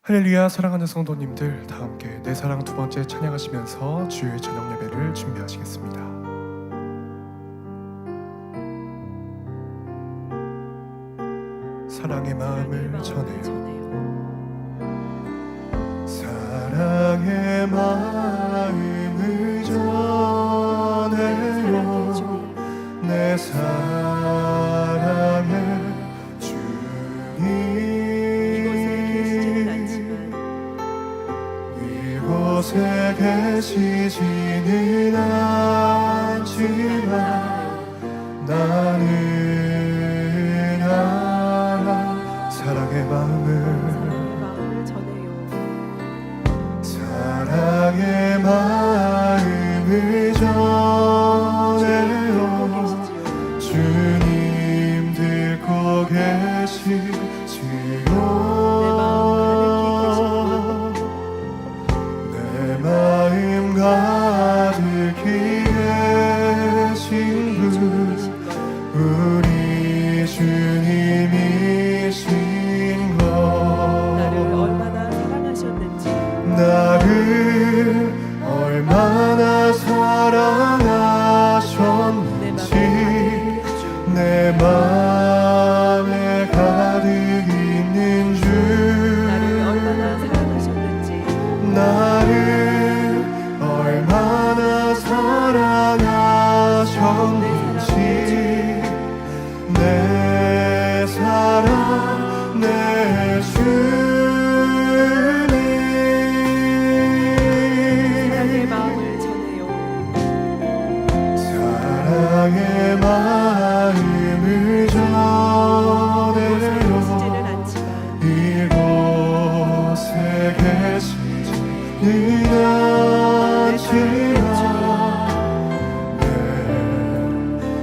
할렐루야. 사랑하는 성도님들, 다 함께 내 사랑 두 번째 찬양하시면서 주일 저녁 예배를 준비하시겠습니다. 사랑의 마음을 전해요. 사랑의 마음을 전해요. 내 사랑의 주님, 이곳에 계시지는 않지만 나는 알아. 사랑의 마음을 전해요. 사랑의 마음을 전해요. 주님 듣고 계시지요. 내 마음 가득히 계신 분, 우리 주님이신 것. 나를 얼마나 사랑하셨는지, 나를 얼마나 사랑하셨는지, 내 맘에 가득 있는 주. 나를 얼마나 사랑하셨는지, 나를 얼마나 사랑하셨는지, 내 사랑 내 주님. 사랑의 마음을 전해요. 사랑의 마음을 계시지는 전해요. 않지만 이곳에 계시지는 않지만 내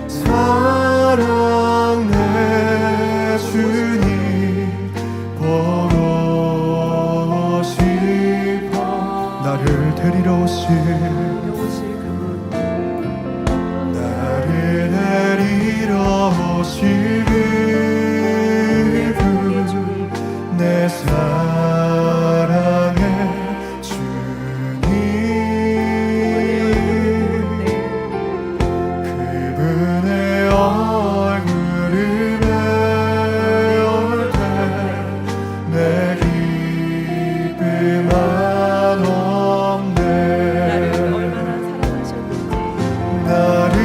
사랑 내 주님 보고 싶어. 나를 데리러 오실 오실 그분, 나를 데리러 오실 그분, 내 사랑의 주님. 그분의 얼굴을 배울 때 내 기쁨 한없네. 나를 얼마나 사랑하셨는지, 나를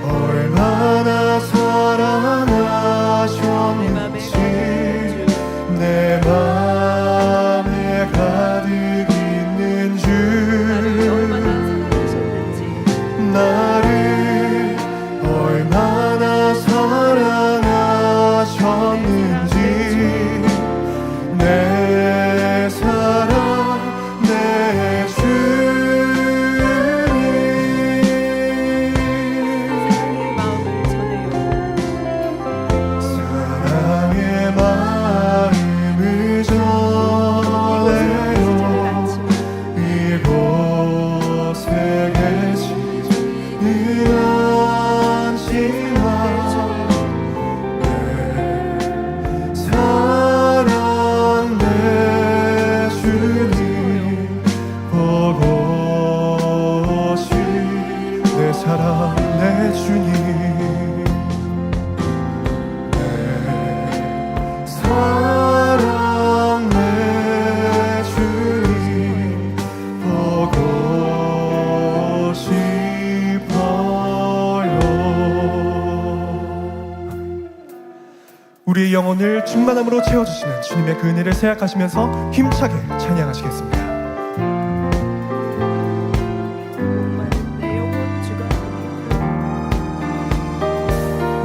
얼마나 사랑하셨는지, 내 맘에 가득 있는 주. 나를 얼마나 사랑하셨는지, 나를 얼마나 사랑하셨는지, 내 사랑 내 주님. 사랑의 마음을 전해요. 사랑의 우리의 영혼을 충만함으로 채워주시는 주님의 그 은혜를 생각하시면서 힘차게 찬양하시겠습니다. 내 영혼 주가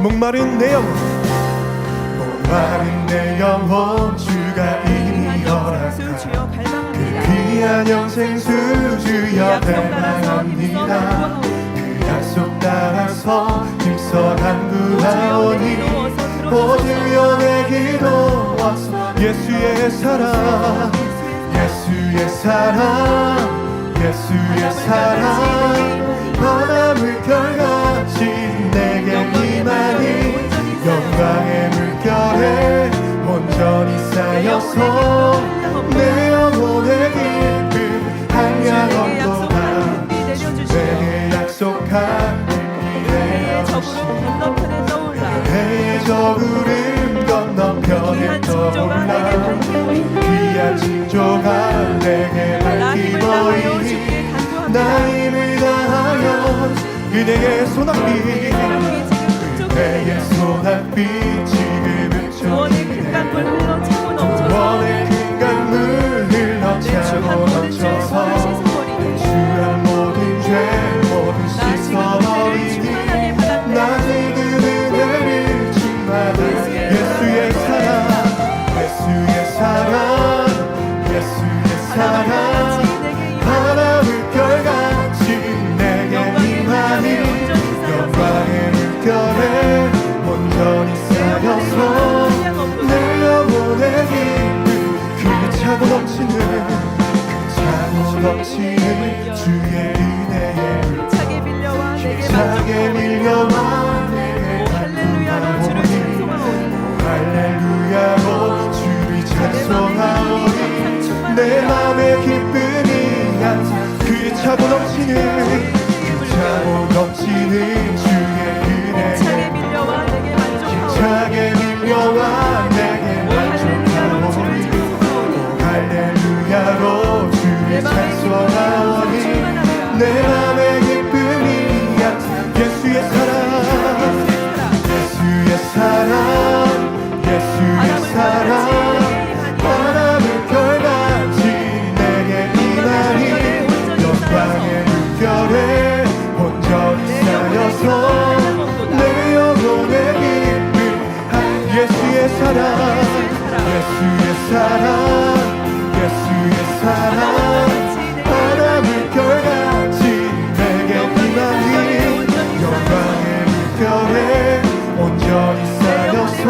목마른 내 영혼, 목마른 내 영혼, 주가 이미 허락한 주여 갈망합니다. 귀한 영생수 주여 갈망합니다. 그 약속 따라서 힘써 간구하오니 오주여 내 기도 와서 예수의 사랑, 예수의 사랑, 예수의 사랑, 바다 물결같이 내게 임하니 영광의 물결에 온전히 쌓여 쌓여서 내 영혼의 기쁨 한량없도다 내게 약속한 해의 적으로 건너편에 떠올라 해의 저구름 건너편에 떠올라 귀한 징조가 내게 나 힘을 다하여 밝히더니 주께 간구합니다. 나 힘을 다하여 그대의 소낙비 그대의 소낙비 지금은 구원의 큰 강물 흘러 차고 넘쳐서 구원의 큰 강물 흘러 차고 넘쳐서 주한 모든 죄 모든 씻어버리니 나 지금 은혜를 충만한 예수의 사랑 예수의 사랑 예수의 사랑 바다 물결같이 내게 임하니 영광의 물결에 온전히 쌓여서 내 영혼의 기쁨 그 차고 넘치는 주의 은혜에 차게 밀려와 내게 차게 밀려와 내게 할렐루야로 주를 찬송하오니 할렐루야로 주를 찬송하오니 내 맘의 기쁨이 그 차고 넘치는 주의 은혜에 차게 밀려와 내게 만족하오니 차게 밀려와 내게 만족하오니 할렐루야로 주를 찬송하오니 내 맘의 기쁨이 예수의 사랑 예수의 사랑 예수의 사랑 바다 물결같이 내게 임하니 영광의 물결에 온전히 쌓여서 내 영혼의 기쁨 예수의 사랑 예수의 사랑 예수의 사랑 바다 물결같이 내게 임하니 영광의 물결에 온전히 쌓여서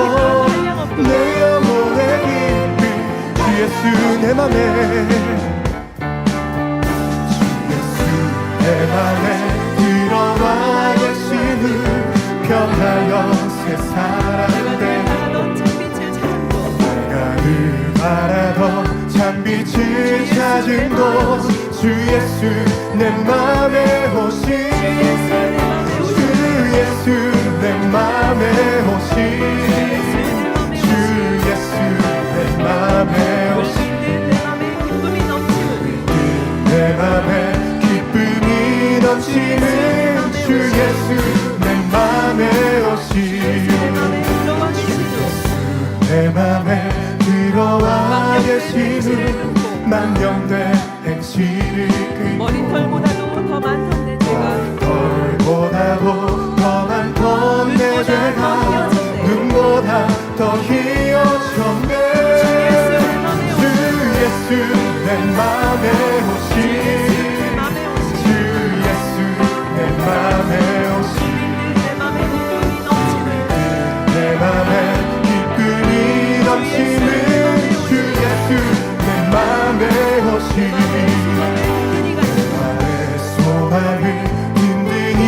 내 영혼의 기쁨 주 예수 내 맘에 주 예수 내 맘에 들어와 계시는 평하여 새 사랑 된 내가 늘 바라던 참빛을 찾은 곳 주 예수 내 맘에 오신 주 예수 내 맘에 오신 주 예수 내 맘에 오신 내 맘에 기쁨이 넘치는 주 예수 내 맘에 오신 내 맘에 들어와 계시는 만병된 행실을 머리털보다도 더 많던 내 죄가 머리털보다도 더 많던 내 죄가 눈보다 더 희어졌네 주 예수 내 맘에 오신 주 예수 내 맘에 오신 내 맘에 기쁨이 넘치는 주 예수 내 맘에 오신 나의 소망을 든든히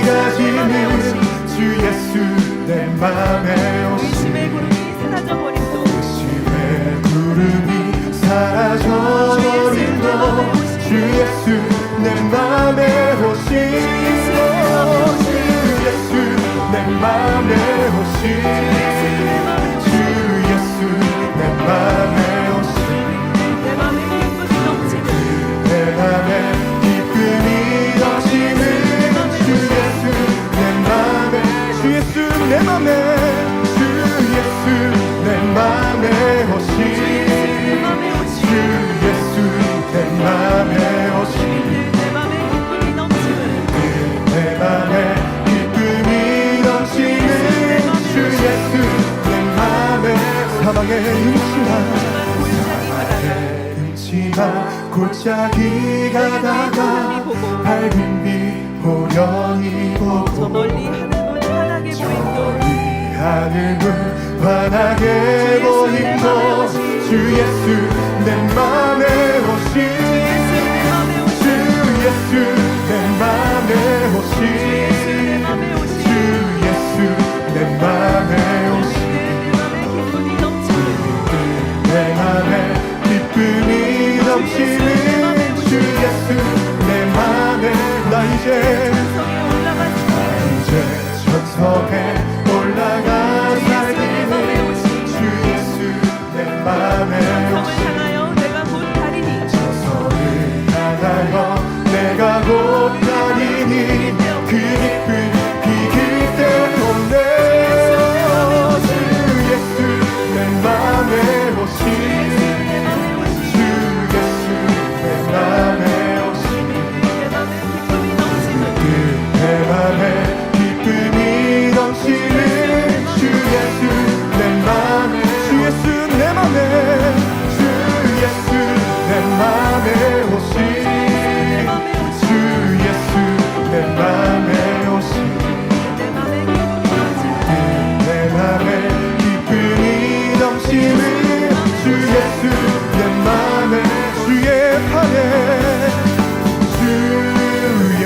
가지는 주 예수 내 맘에 오신 의심의 구름이 사라져버림도 의심의 구름이 사라져버림도 주 예수 내 맘에 오신 주 예수 내 맘에 오신 주 예수 내 맘에 오신 내 맘에 기쁨이 넘치는 내 맘에 기쁨이 넘치는 주 예수 내 맘에 주 예수 내 맘에 주 예수 내 맘에 오신 주 예수 내 맘에 오신 내 맘에 기쁨이 넘치는 내 맘에 기쁨이 넘치는 주 예수 내 맘에 사망의 음침한 골짜기 가다가 밝은 빛 호련히 저 보고 멀리 하늘문 환하게 보임도 멀리 하늘문 환하게 보임도 주 예수 내 맘에 오신 주 예수 내 맘에 오신 주 예수 내 맘에 오신 내 맘에 기쁨이 넘치는 내 맘에 성을 오신 향하여 내가 곧 가리니 성을 향하여 내가 곧 가리니 그 기쁨 비길 데 없네 주 예수 내 맘에 오신 주 예수 내 맘에 오신 내 맘에 기쁨이 넘치는 내 맘에 기쁨이 넘치는 주 예수 내 맘에 주 예수 내 맘에 주 예수 내 맘에 오신 주 예수 내 맘에 오신 내 맘에 기쁨이 내 맘에 기쁨이 넘치는 넘치는 주 예수 내 맘에 주의 판에 주의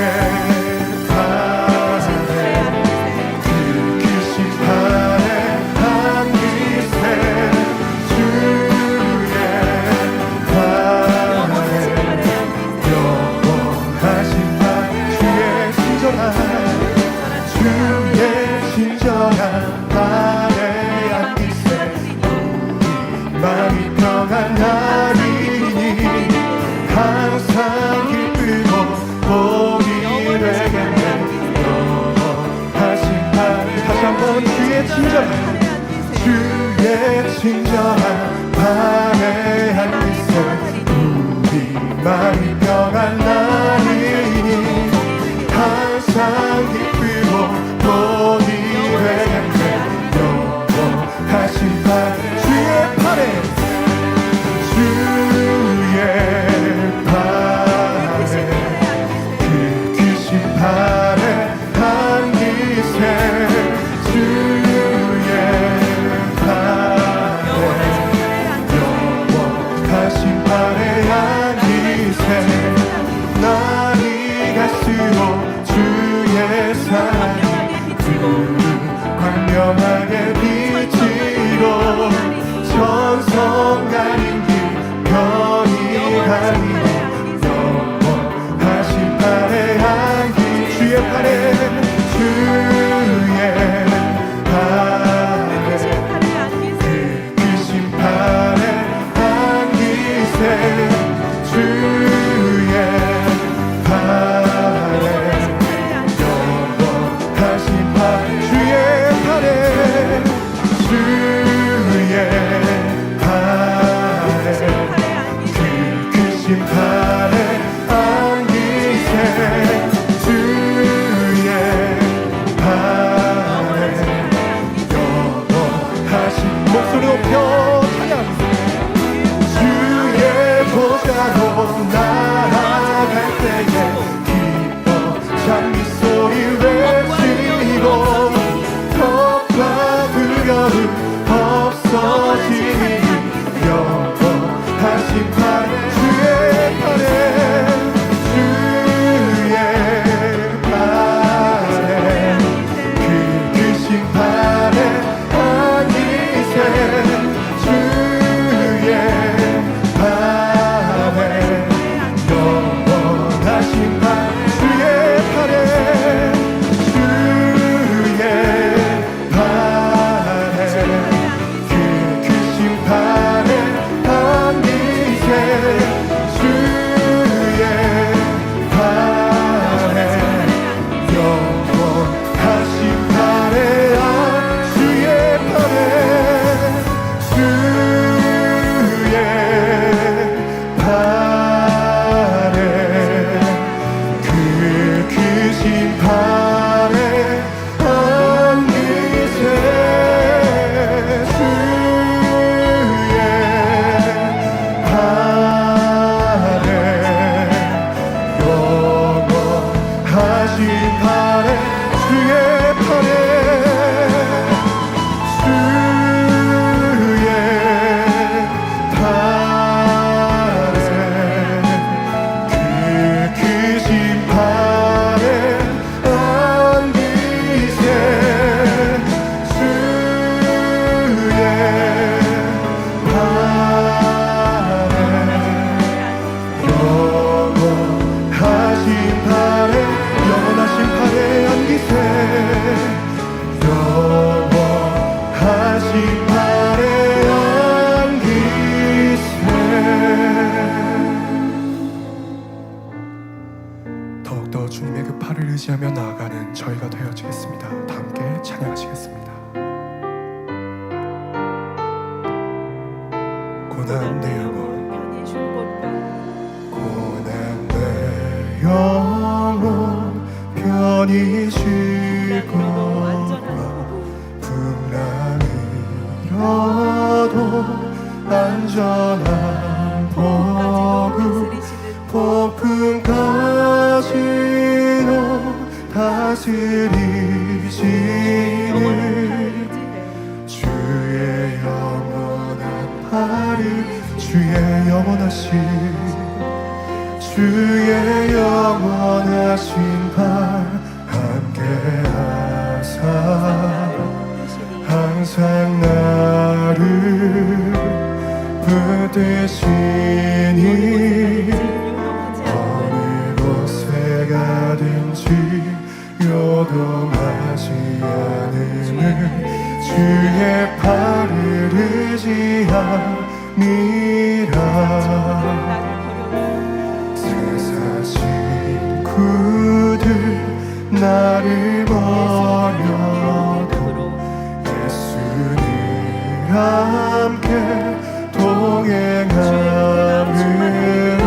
판에 그 심판의 한 기세 주의 판에 영원하신 판 주의 친절한 판에 한 기세 마음이 평안 나리니 항상 기쁘고 복이 되겠네 영원하신 판 다시 한번 주의 친절한 밤의 한 기세 우리 마음이 평안 나리니 항상 기쁘고 복이 되겠네 영원하신 판 주의 판에 그 심판의 한 기세 주의 판에 고난 내 영혼 편히 쉴 곳과 고난 내 영혼 편히 쉴 풍랑이로도 것과 안전한 풍랑이라도 안전한 폭풍까지도 폭우 다스리시는 폭풍까지도 다스리시는 주의 영원한 팔을 주의 영원하신 팔 함께하사 항상 나를 붙드시니 어느 곳에 가든지 요동하지 않음을 주의 팔을 의지함이라 세상 친구들 나를 버려도 예수는 함께 동행함으로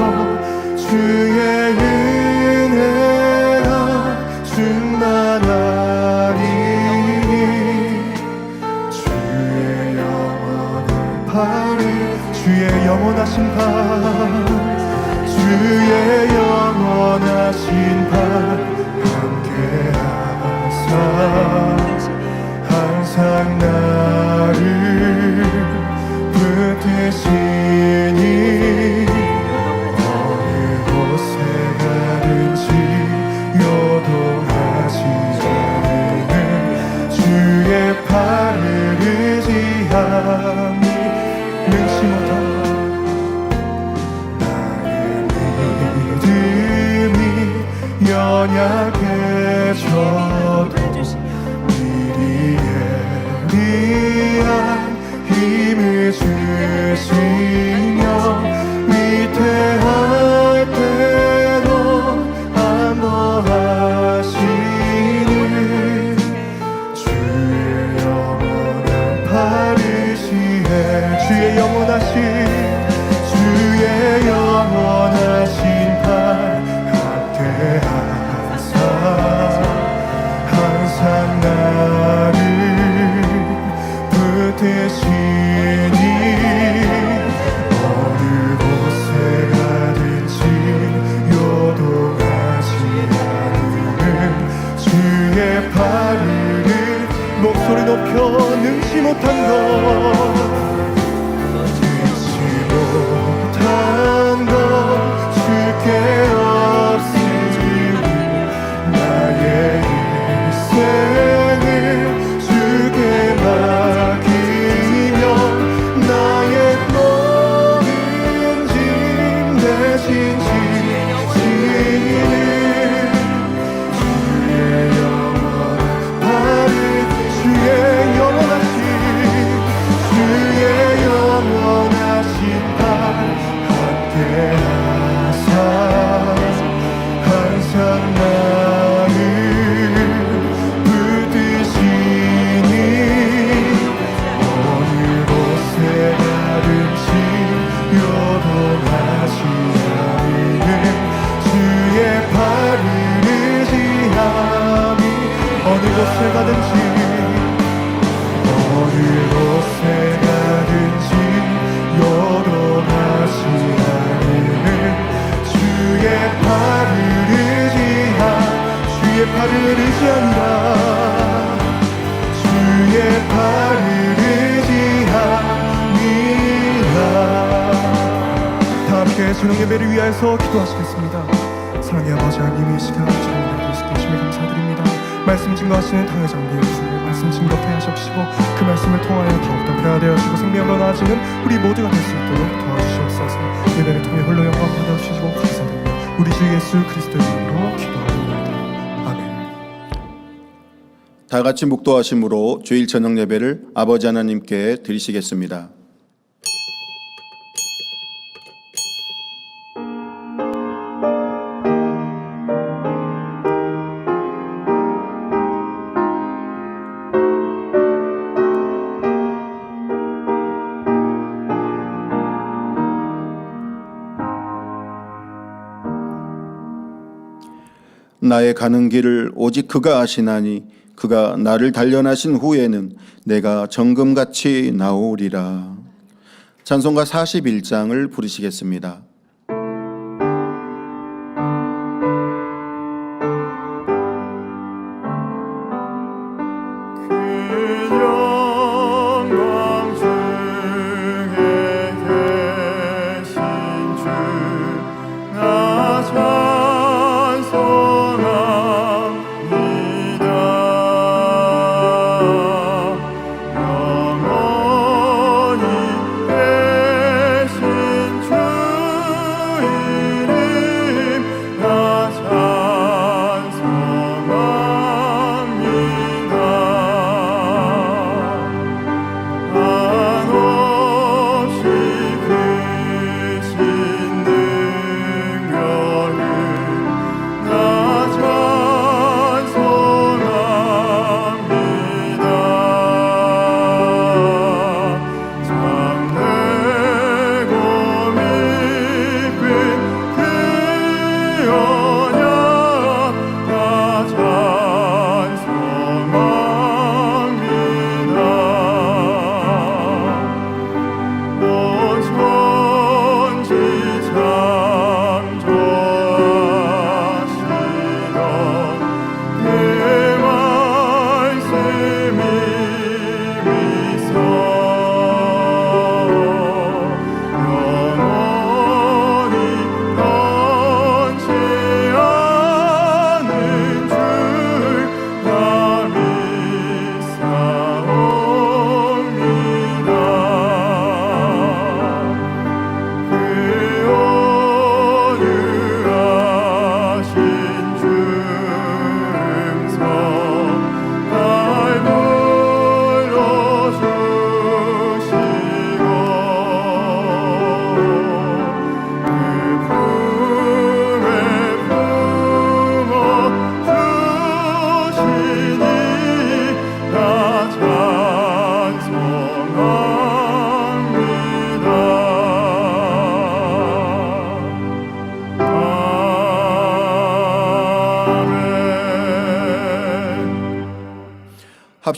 주의 은혜가 충만하리니 주의 영원한 팔을 주의 영원하신 팔 주의 영원하신 팔 함께하사 항상 나를 붙드시니 어느 곳에 가든지 요동하지 않는 주의 팔을 의지함이 능치 못한 나의 믿음이 연약해져도 미리 예비한 힘을 주시며 위태할 때도 안보하시는 주의 영원한 팔을 시해 주의 영원하신 팔 함께하사 항상 나를 붙드시니 어느 곳에 가든지 요동하지 않는 주의 팔을 목소리 높여 능치 못한 것 능치 못한 것 주께 없으니 나의 인생을 주께 맡기며 나의 모든 짐 대신 지시는 주의 영원한 팔을 주의 영원하신 팔 함께하사 항상 나를 붙드시니 어느 곳에 가든지 요동하지 않는 주의 팔을 의지함이 어느 곳에 가든지 요동하지 않는 주의 팔을 의지하니라 주의 팔을 의지함이라 다 함께 주님 예배를 위하여서 기도하시겠습니다. 사랑의 아버지 하나님 이 시간 주님의 말씀 주심에 감사드립니다. 말씀 증거하시는 당회장님 말씀 증거케 하시옵시고 그 말씀을 통하여 더욱더 그가 되어지고 생명으로 나아지는 우리 모두가 될 수 있도록 도와주시옵소서. 예배를 통해 홀로 영광 받아주시고 감사드립니다. 우리 주 예수 그리스도의 이름으로 기도하옵나이다. 아멘. 다 같이 묵도하심으로 주일 저녁 예배를 아버지 하나님께 드리시겠습니다. 나의 가는 길을 오직 그가 아시나니 그가 나를 단련하신 후에는 내가 정금같이 나오리라. 찬송가 41장을 부르시겠습니다.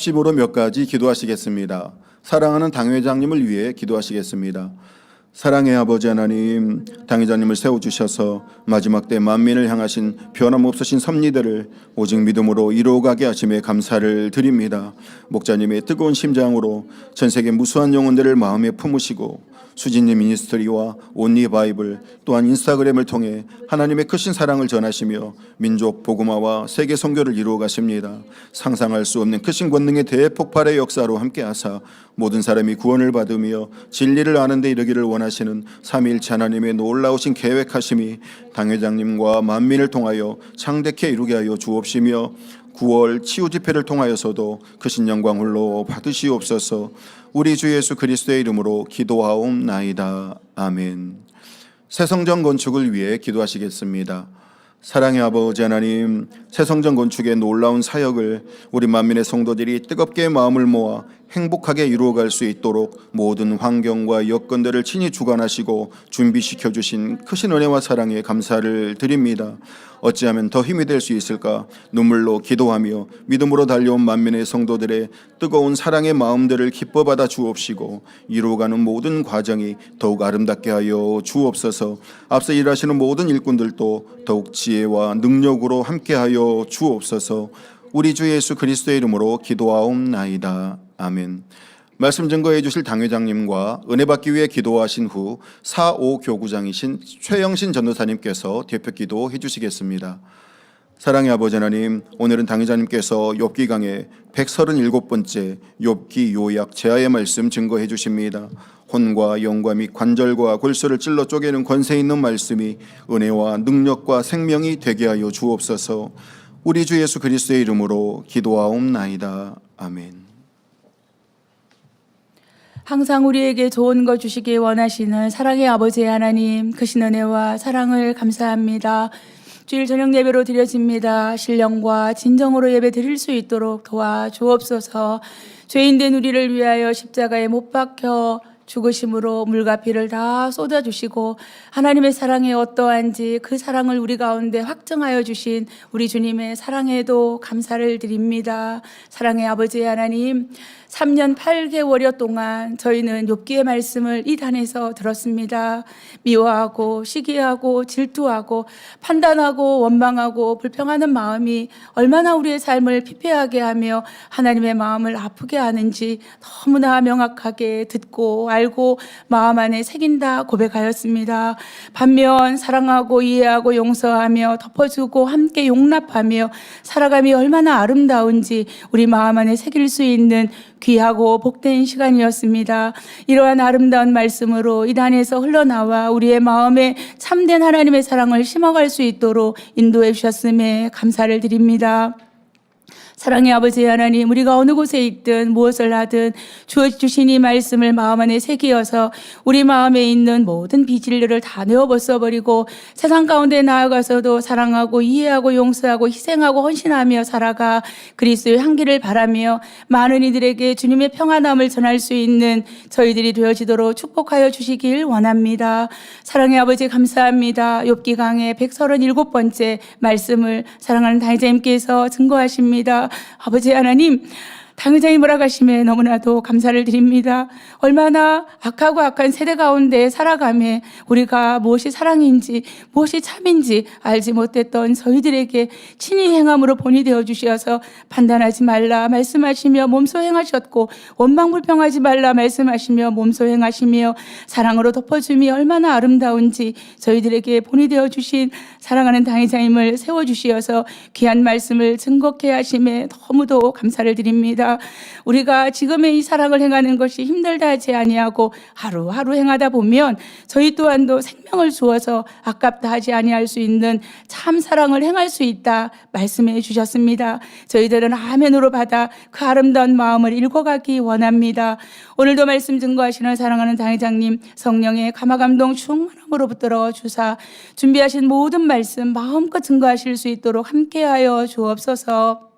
합심으로 몇 가지 기도하시겠습니다. 사랑하는 당회장님을 위해 기도하시겠습니다. 사랑의 아버지 하나님, 당회장님을 세워주셔서 마지막 때 만민을 향하신 변함없으신 섭리들을 오직 믿음으로 이루어가게 하심에 감사를 드립니다. 목자님의 뜨거운 심장으로 전세계 무수한 영혼들을 마음에 품으시고 수진님 미니스트리와 온리 바이블 또한 인스타그램을 통해 하나님의 크신 사랑을 전하시며 민족 복음화와 세계 선교를 이루어 가십니다. 상상할 수 없는 크신 권능의 대폭발의 역사로 함께하사 모든 사람이 구원을 받으며 진리를 아는 데 이르기를 원하시는 삼위일체 하나님의 놀라우신 계획하심이 당회장님과 만민을 통하여 창대케 이루게 하여 주옵시며 9월 치유집회를 통하여서도 크신 영광 홀로 받으시옵소서. 우리 주 예수 그리스도의 이름으로 기도하옵나이다. 아멘. 새성전 건축을 위해 기도하시겠습니다. 사랑의 아버지 하나님, 새성전 건축의 놀라운 사역을 우리 만민의 성도들이 뜨겁게 마음을 모아 행복하게 이루어갈 수 있도록 모든 환경과 여건들을 친히 주관하시고 준비시켜 주신 크신 은혜와 사랑에 감사를 드립니다. 어찌하면 더 힘이 될 수 있을까? 눈물로 기도하며 믿음으로 달려온 만민의 성도들의 뜨거운 사랑의 마음들을 기뻐 받아 주옵시고 이루어가는 모든 과정이 더욱 아름답게 하여 주옵소서. 앞서 일하시는 모든 일꾼들도 더욱 지혜와 능력으로 함께하여 주옵소서. 우리 주 예수 그리스도의 이름으로 기도하옵나이다. 아멘. 말씀 증거해 주실 당회장님과 은혜 받기 위해 기도하신 후 4.5 교구장이신 최영신 전도사님께서 대표 기도해 주시겠습니다. 사랑의 아버지 하나님, 오늘은 당회장님께서 욥기 강의 137번째 욥기 요약 제하의 말씀 증거해 주십니다. 혼과 영과 및 관절과 골수를 찔러 쪼개는 권세 있는 말씀이 은혜와 능력과 생명이 되게 하여 주옵소서. 우리 주 예수 그리스도의 이름으로 기도하옵나이다. 아멘. 항상 우리에게 좋은 것 주시기 원하시는 사랑의 아버지 하나님, 크신 은혜와 사랑을 감사합니다. 주일 저녁 예배로 드려집니다. 신령과 진정으로 예배 드릴 수 있도록 도와주옵소서. 죄인된 우리를 위하여 십자가에 못 박혀 죽으심으로 물과 피를 다 쏟아주시고 하나님의 사랑이 어떠한지 그 사랑을 우리 가운데 확증하여 주신 우리 주님의 사랑에도 감사를 드립니다. 사랑의 아버지 하나님, 3년 8개월여 동안 저희는 욥기의 말씀을 이 단에서 들었습니다. 미워하고 시기하고 질투하고 판단하고 원망하고 불평하는 마음이 얼마나 우리의 삶을 피폐하게 하며 하나님의 마음을 아프게 하는지 너무나 명확하게 듣고 알고 마음 안에 새긴다 고백하였습니다. 반면 사랑하고 이해하고 용서하며 덮어주고 함께 용납하며 살아감이 얼마나 아름다운지 우리 마음 안에 새길 수 있는 귀하고 복된 시간이었습니다. 이러한 아름다운 말씀으로 이 단에서 흘러나와 우리의 마음에 참된 하나님의 사랑을 심어갈 수 있도록 인도해 주셨음에 감사를 드립니다. 사랑의 아버지 하나님, 우리가 어느 곳에 있든 무엇을 하든 주신 이 말씀을 마음 안에 새기어서 우리 마음에 있는 모든 비진리를 다 내어 벗어버리고 세상 가운데 나아가서도 사랑하고 이해하고 용서하고 희생하고 헌신하며 살아가 그리스도의 향기를 바라며 많은 이들에게 주님의 평안함을 전할 수 있는 저희들이 되어지도록 축복하여 주시길 원합니다. 사랑의 아버지 감사합니다. 욥기 강의 137번째 말씀을 사랑하는 당회자님께서 증거하십니다. 아버지 하나님, 당회장이 몰아가심에 너무나도 감사를 드립니다. 얼마나 악하고 악한 세대 가운데 살아가며 우리가 무엇이 사랑인지 무엇이 참인지 알지 못했던 저희들에게 친히 행함으로 본이 되어 주셔서 판단하지 말라 말씀하시며 몸소 행하셨고 원망불평하지 말라 말씀하시며 몸소 행하시며 사랑으로 덮어줌이 얼마나 아름다운지 저희들에게 본이 되어 주신 사랑하는 당회장님을 세워주시어서 귀한 말씀을 증거케 하심에 너무도 감사를 드립니다. 우리가 지금의 이 사랑을 행하는 것이 힘들다 하지 아니하고 하루하루 행하다 보면 저희 또한도 생명을 주어서 아깝다 하지 아니할 수 있는 참 사랑을 행할 수 있다 말씀해 주셨습니다. 저희들은 아멘으로 받아 그 아름다운 마음을 읽어가기 원합니다. 오늘도 말씀 증거하시는 사랑하는 당회장님, 성령의 감화감동 충만함으로 붙들어 주사 준비하신 모든 말씀 마음껏 증거하실 수 있도록 함께하여 주옵소서.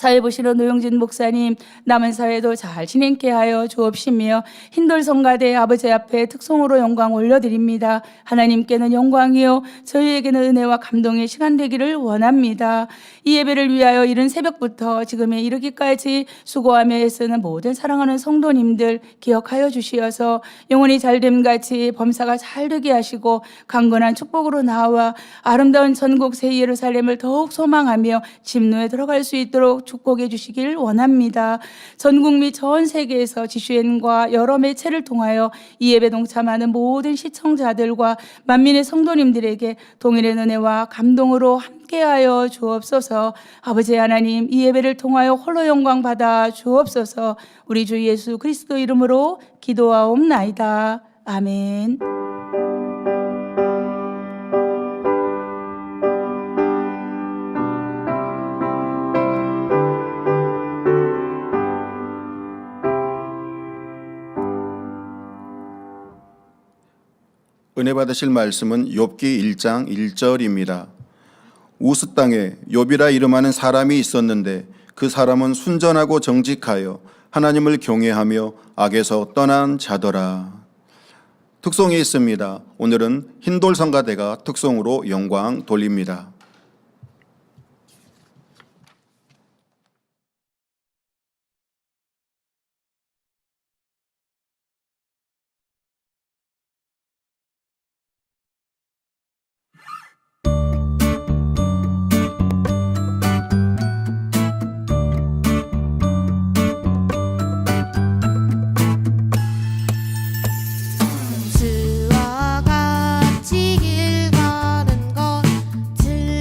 사회 보시는 노영진 목사님, 남은 사회도 잘 진행케 하여 주옵시며 흰돌 성가대 아버지 앞에 특송으로 영광 올려드립니다. 하나님께는 영광이요 저희에게는 은혜와 감동의 시간 되기를 원합니다. 이 예배를 위하여 이른 새벽부터 지금에 이르기까지 수고하며 애쓰는 모든 사랑하는 성도님들 기억하여 주시어서 영혼이 잘됨같이 범사가 잘되게 하시고 강건한 축복으로 나와 아름다운 전국 새 예루살렘을 더욱 소망하며 침노에 들어갈 수 있도록 축복해 주시길 원합니다. 전국 및 전 세계에서 지슈엔과 여러 매체를 통하여 이 예배 동참하는 모든 시청자들과 만민의 성도님들에게 동일의 은혜와 감동으로 함께하여 주옵소서. 아버지 하나님, 이 예배를 통하여 홀로 영광 받아 주옵소서. 우리 주 예수 그리스도 이름으로 기도하옵나이다. 아멘. 은혜 받으실 말씀은 욥기 1장 1절입니다. 우스 땅에 욥이라 이름하는 사람이 있었는데 그 사람은 순전하고 정직하여 하나님을 경외하며 악에서 떠난 자더라. 특송이 있습니다. 오늘은 흰돌 성가대가 특송으로 영광 돌립니다. 주와 같이 길 가는 것 즐거운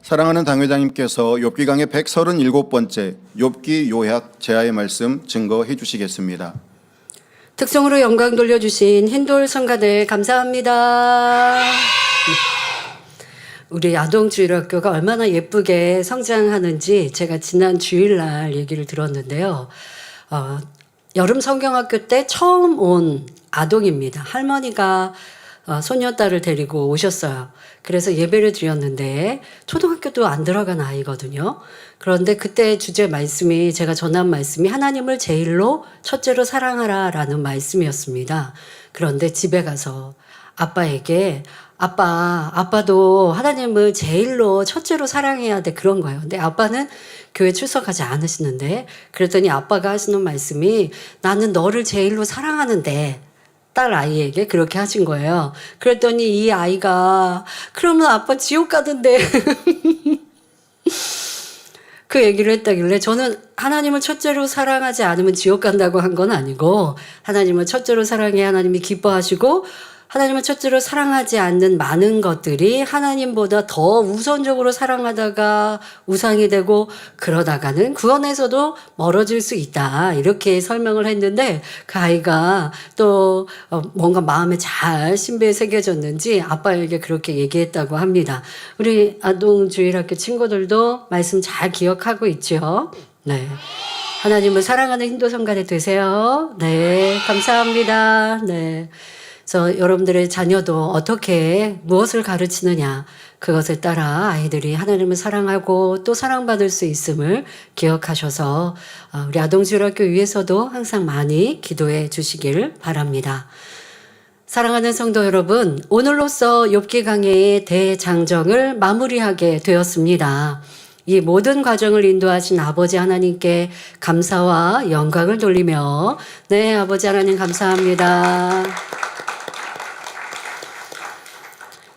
사랑하는 당회장님께서 욥기 강의 137번째 욥기 요약 제하의 말씀 증거해 주시겠습니다. 특성으로 영광 돌려주신 힌돌 성가대 감사합니다. 우리 아동주일학교가 얼마나 예쁘게 성장하는지 제가 지난 주일날 얘기를 들었는데요. 여름 성경학교 때 처음 온 아동입니다. 할머니가 소녀딸을 데리고 오셨어요. 그래서 예배를 드렸는데 초등학교도 안 들어간 아이거든요. 그런데 그때 주제 말씀이 제가 전한 말씀이 하나님을 제일로 첫째로 사랑하라 라는 말씀이었습니다. 그런데 집에 가서 아빠에게 아빠도 하나님을 제일로 첫째로 사랑해야 돼 그런 거예요. 근데 아빠는 교회 출석하지 않으시는데 그랬더니 아빠가 하시는 말씀이 나는 너를 제일로 사랑하는데 딸 아이에게 그렇게 하신 거예요. 그랬더니 이 아이가 그러면 아빠 지옥 가던데 그 얘기를 했다길래 저는 하나님을 첫째로 사랑하지 않으면 지옥 간다고 한 건 아니고 하나님을 첫째로 사랑해 하나님이 기뻐하시고 하나님을 첫째로 사랑하지 않는 많은 것들이 하나님보다 더 우선적으로 사랑하다가 우상이 되고 그러다가는 구원에서도 멀어질 수 있다. 이렇게 설명을 했는데 그 아이가 또 뭔가 마음에 잘 신비에 새겨졌는지 아빠에게 그렇게 얘기했다고 합니다. 우리 아동주일학교 친구들도 말씀 잘 기억하고 있죠? 네. 하나님을 사랑하는 힌도성가대 되세요. 네. 감사합니다. 네. 그래서 여러분들의 자녀도 어떻게 무엇을 가르치느냐 그것에 따라 아이들이 하나님을 사랑하고 또 사랑받을 수 있음을 기억하셔서 우리 아동주일학교 위해서도 항상 많이 기도해 주시길 바랍니다. 사랑하는 성도 여러분, 오늘로써 욥기 강해의 대장정을 마무리하게 되었습니다. 이 모든 과정을 인도하신 아버지 하나님께 감사와 영광을 돌리며 네, 아버지 하나님 감사합니다.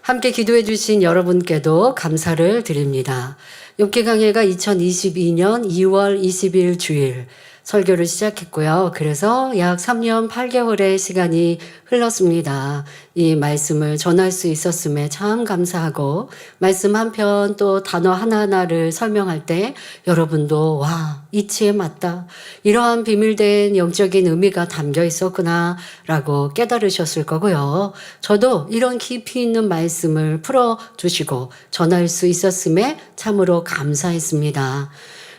함께 기도해 주신 여러분께도 감사를 드립니다. 욥기 강해가 2022년 2월 20일 주일 설교를 시작했고요. 그래서 약 3년 8개월의 시간이 흘렀습니다. 이 말씀을 전할 수 있었음에 참 감사하고 말씀 한편 또 단어 하나하나를 설명할 때 여러분도 와 이치에 맞다. 이러한 비밀된 영적인 의미가 담겨 있었구나 라고 깨달으셨을 거고요. 저도 이런 깊이 있는 말씀을 풀어주시고 전할 수 있었음에 참으로 감사했습니다.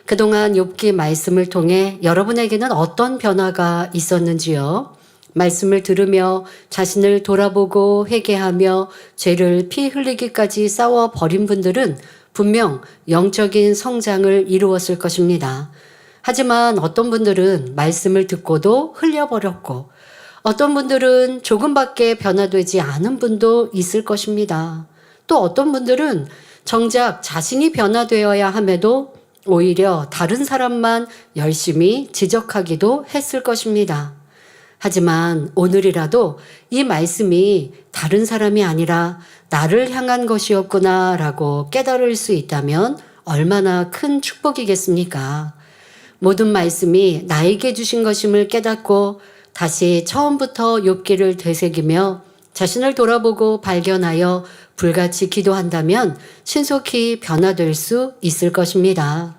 그동안 욥기 말씀을 통해 여러분에게는 어떤 변화가 있었는지요? 말씀을 들으며 자신을 돌아보고 회개하며 죄를 피 흘리기까지 싸워 버린 분들은 분명 영적인 성장을 이루었을 것입니다. 하지만 어떤 분들은 말씀을 듣고도 흘려버렸고 어떤 분들은 조금밖에 변화되지 않은 분도 있을 것입니다. 또 어떤 분들은 정작 자신이 변화되어야 함에도 오히려 다른 사람만 열심히 지적하기도 했을 것입니다. 하지만 오늘이라도 이 말씀이 다른 사람이 아니라 나를 향한 것이었구나 라고 깨달을 수 있다면 얼마나 큰 축복이겠습니까? 모든 말씀이 나에게 주신 것임을 깨닫고 다시 처음부터 욥기를 되새기며 자신을 돌아보고 발견하여 불같이 기도한다면 신속히 변화될 수 있을 것입니다.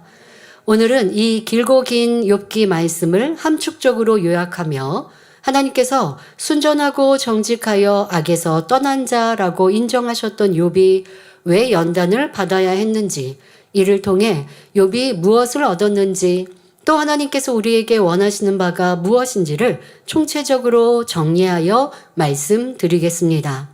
오늘은 이 길고 긴 욥기 말씀을 함축적으로 요약하며 하나님께서 순전하고 정직하여 악에서 떠난 자라고 인정하셨던 욥이 왜 연단을 받아야 했는지, 이를 통해 욥이 무엇을 얻었는지, 또 하나님께서 우리에게 원하시는 바가 무엇인지를 총체적으로 정리하여 말씀드리겠습니다.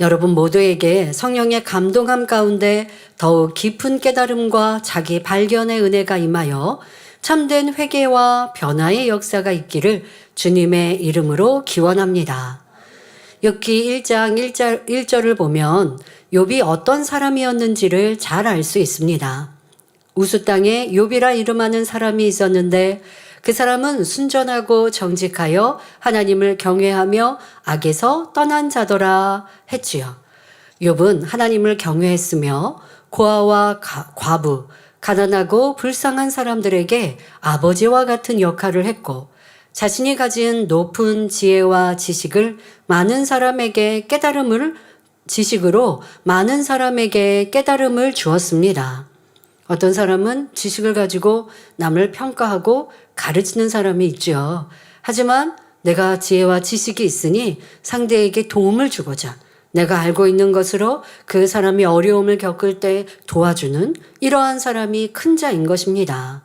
여러분 모두에게 성령의 감동함 가운데 더욱 깊은 깨달음과 자기 발견의 은혜가 임하여 참된 회개와 변화의 역사가 있기를 주님의 이름으로 기원합니다. 욥기 1장 1절을 보면 욥이 어떤 사람이었는지를 잘 알 수 있습니다. 우수 땅에 욥이라 이름하는 사람이 있었는데 그 사람은 순전하고 정직하여 하나님을 경외하며 악에서 떠난 자더라 했지요. 욥은 하나님을 경외했으며 고아와 과부, 가난하고 불쌍한 사람들에게 아버지와 같은 역할을 했고 자신이 가진 높은 지혜와 지식을 많은 사람에게 깨달음을 지식으로 많은 사람에게 깨달음을 주었습니다. 어떤 사람은 지식을 가지고 남을 평가하고 가르치는 사람이 있죠. 하지만 내가 지혜와 지식이 있으니 상대에게 도움을 주고자 내가 알고 있는 것으로 그 사람이 어려움을 겪을 때 도와주는 이러한 사람이 큰 자인 것입니다.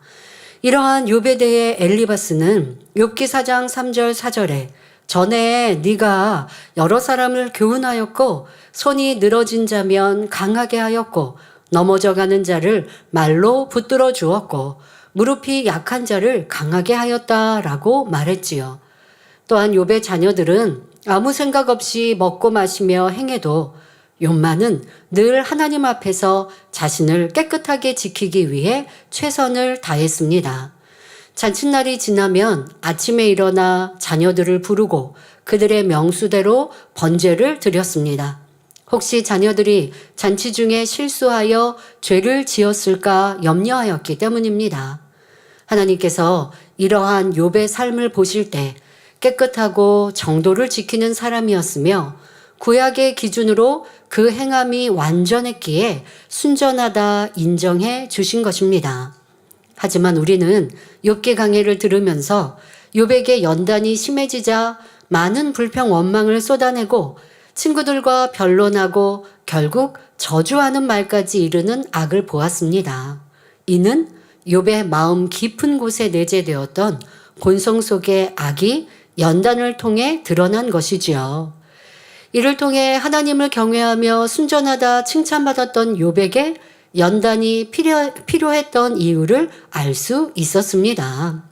이러한 욥에 대해 엘리바스는 욥기 4장 3절 4절에 전에 네가 여러 사람을 교훈하였고 손이 늘어진 자면 강하게 하였고 넘어져가는 자를 말로 붙들어 주었고 무릎이 약한 자를 강하게 하였다라고 말했지요. 또한 욥의 자녀들은 아무 생각 없이 먹고 마시며 행해도 욥만은 늘 하나님 앞에서 자신을 깨끗하게 지키기 위해 최선을 다했습니다. 잔칫날이 지나면 아침에 일어나 자녀들을 부르고 그들의 명수대로 번제를 드렸습니다. 혹시 자녀들이 잔치 중에 실수하여 죄를 지었을까 염려하였기 때문입니다. 하나님께서 이러한 욥의 삶을 보실 때 깨끗하고 정도를 지키는 사람이었으며 구약의 기준으로 그 행함이 완전했기에 순전하다 인정해 주신 것입니다. 하지만 우리는 욥기 강해를 들으면서 욥에게 연단이 심해지자 많은 불평 원망을 쏟아내고 친구들과 변론하고 결국 저주하는 말까지 이르는 악을 보았습니다. 이는 욥의 마음 깊은 곳에 내재되었던 본성 속의 악이 연단을 통해 드러난 것이지요. 이를 통해 하나님을 경외하며 순전하다 칭찬받았던 욥에게 연단이 필요했던 이유를 알 수 있었습니다.